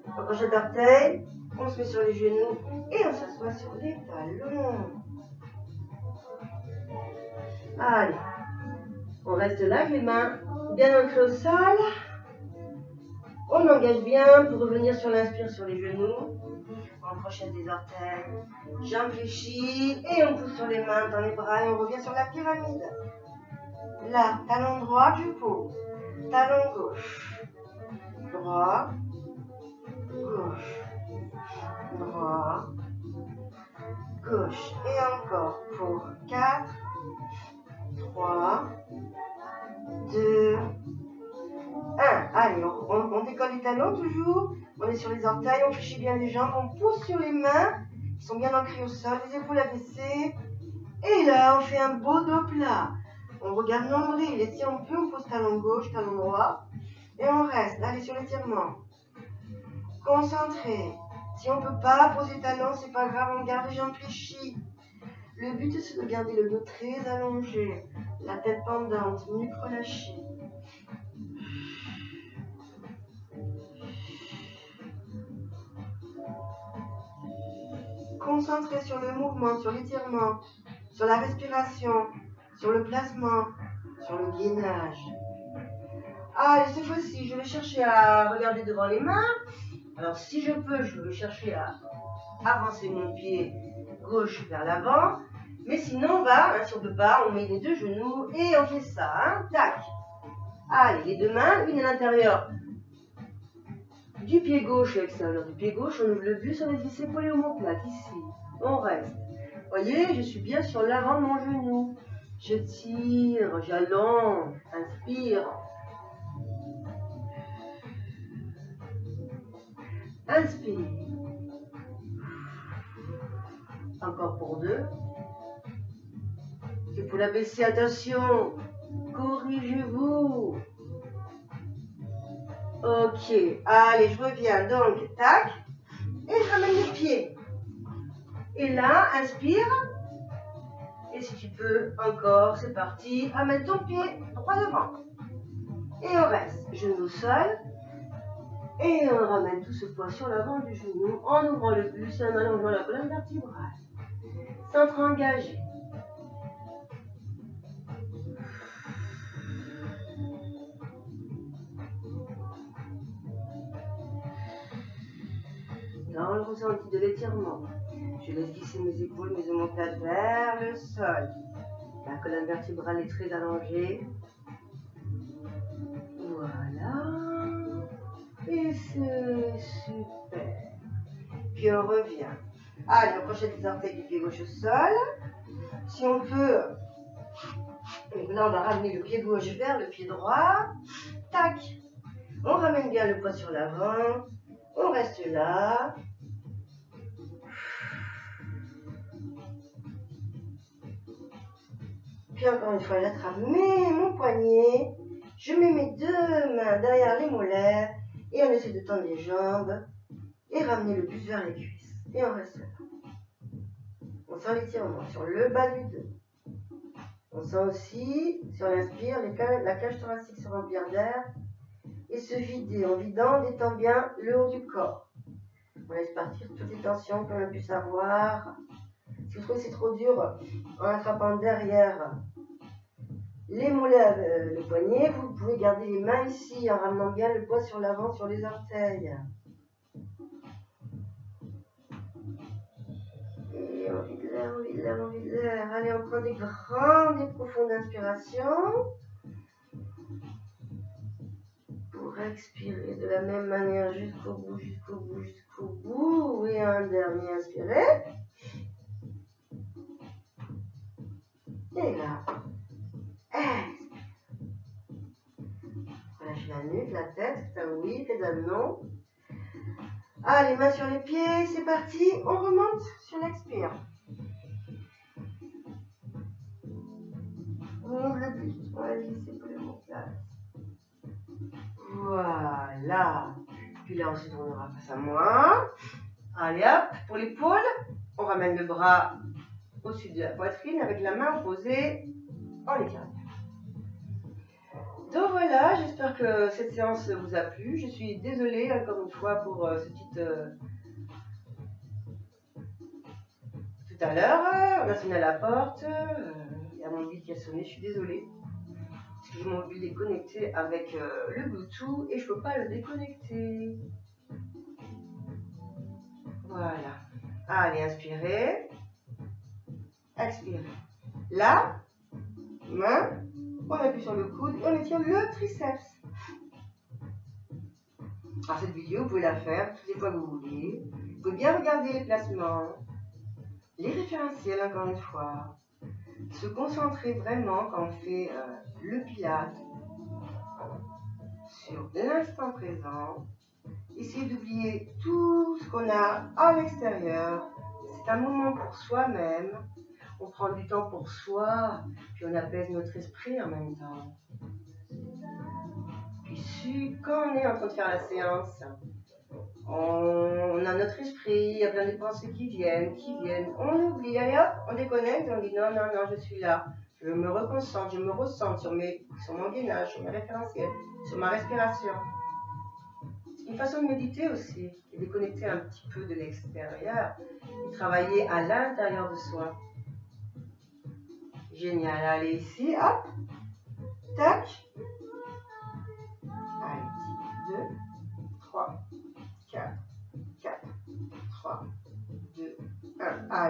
On crochet d'orteil. On se met sur les genoux. Et on s'assoit sur les talons. Allez. On reste là avec les mains bien ancrées au sol. On engage bien pour revenir sur l'inspire sur les genoux. On crochette des orteils. Jambes fléchies. Et on pousse sur les mains dans les bras. Et on revient sur la pyramide. Là, talon droit, je pose. Talon gauche. Droit. Gauche. Droit. Gauche. Et encore pour 4, 3, 2, 1. Allez, on décolle les talons toujours. On est sur les orteils, on fléchit bien les jambes. On pousse sur les mains qui sont bien ancrées au sol. Les épaules abaissées. Et là, on fait un beau dos plat. On regarde nombril. Et si on peut, on pose talon gauche, talon droit. Et on reste. Allez, sur l'étirement. Concentré. Si on ne peut pas poser talon, c'est pas grave, on garde les jambes fléchies. Le but, c'est de garder le dos très allongé. La tête pendante, nuque relâchée. Concentré sur le mouvement, sur l'étirement, sur la respiration, sur le placement, sur sur le gainage. Allez, cette fois-ci, je vais chercher à regarder devant les mains. Alors, si je peux, je vais chercher à avancer mon pied gauche vers l'avant. Mais sinon, on va, hein, si on ne peut pas, on met les deux genoux et on fait ça. Hein, tac. Allez, les deux mains, une à l'intérieur du pied gauche et à l'extérieur du pied gauche. On ouvre le buste, on laisse épaules et omoplates ici. On reste. Vous voyez, je suis bien sur l'avant de mon genou. Je tire, j'allonge, inspire. Inspire. Encore pour deux. Et pour la baisser, attention. Corrigez-vous. Ok. Allez, je reviens. Donc, tac. Et je ramène les pieds. Et là, inspire. Et si tu peux, encore, c'est parti. Amène ton pied droit devant. Et on reste. Genou au sol. Et on ramène tout ce poids sur l'avant du genou en ouvrant le buste et en allongeant la colonne vertébrale. Centre engagé. Dans le ressenti de l'étirement, je laisse glisser mes épaules, mes omoplates vers le sol. La colonne vertébrale est très allongée. Voilà. Et c'est super. Puis on revient. Allez, on crochet les orteils du pied gauche au sol. Si on peut, et là on va ramener le pied gauche vers le pied droit. Tac. On ramène bien le poids sur l'avant. On reste là. Puis encore une fois, j'attrape mon poignet. Je mets mes deux mains derrière les molaires. Et on essaie de tendre les jambes. Et ramener le buste vers les cuisses. Et on reste là. On sent l'étirement sur le bas du dos. On sent aussi, si on inspire, la cage thoracique se remplir d'air et se vider. En vidant, on détend bien le haut du corps. On laisse partir toutes les tensions qu'on a pu savoir. Si vous trouvez que c'est trop dur, en attrapant derrière les mollets, le poignet, vous pouvez garder les mains ici en ramenant bien le poids sur l'avant, sur les orteils. Et on vide l'air, on vide l'air, on vide l'air. Allez, on prend des grandes et profondes inspirations. Pour expirer de la même manière jusqu'au bout, jusqu'au bout, jusqu'au bout. Et un dernier, inspirez. Et là, expire. Relâchez la nuque, la tête, pédale oui, pédale non. Allez, mains sur les pieds, c'est parti. On remonte sur l'expire. On ouvre le buste, on va glisser pour le mot place. Voilà. Puis là, on se tournera face à moi. Allez hop, pour l'épaule, on ramène le bras au-dessus de la poitrine avec la main opposée en étirant. Donc voilà, j'espère que cette séance vous a plu. Je suis désolée encore une fois pour ce petit... Tout à l'heure, on a sonné à la porte, il y a mon mobile qui a sonné, je suis désolée. Parce que j'ai mon mobile est connecté avec le Bluetooth et je ne peux pas le déconnecter. Voilà. Allez, inspirez. Expirez. Là, main, on appuie sur le coude et on étire le triceps. Alors cette vidéo, vous pouvez la faire toutes les fois que vous voulez. Vous pouvez bien regarder les placements, les référentiels encore une fois. Se concentrer vraiment quand on fait le pilate sur l'instant présent. Essayez d'oublier tout ce qu'on a à l'extérieur. C'est un moment pour soi-même. On prend du temps pour soi, puis on apaise notre esprit en même temps. Puis quand on est en train de faire la séance, on a notre esprit, il y a plein de pensées qui viennent. On oublie, allez hop, on déconnecte, on dit non, je suis là. Je me reconcentre, je me ressens sur mon gainage, sur mes référentiels, sur ma respiration. C'est une façon de méditer aussi, et de déconnecter un petit peu de l'extérieur et travailler à l'intérieur de soi. Génial, allez ici, hop.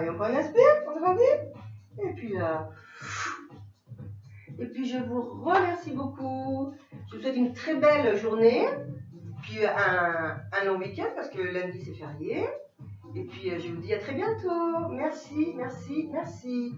Allez, encore une inspire, on grandit. Et puis là. Et puis je vous remercie beaucoup. Je vous souhaite une très belle journée. Puis un long week-end parce que lundi c'est férié. Et puis je vous dis à très bientôt. Merci, merci, merci.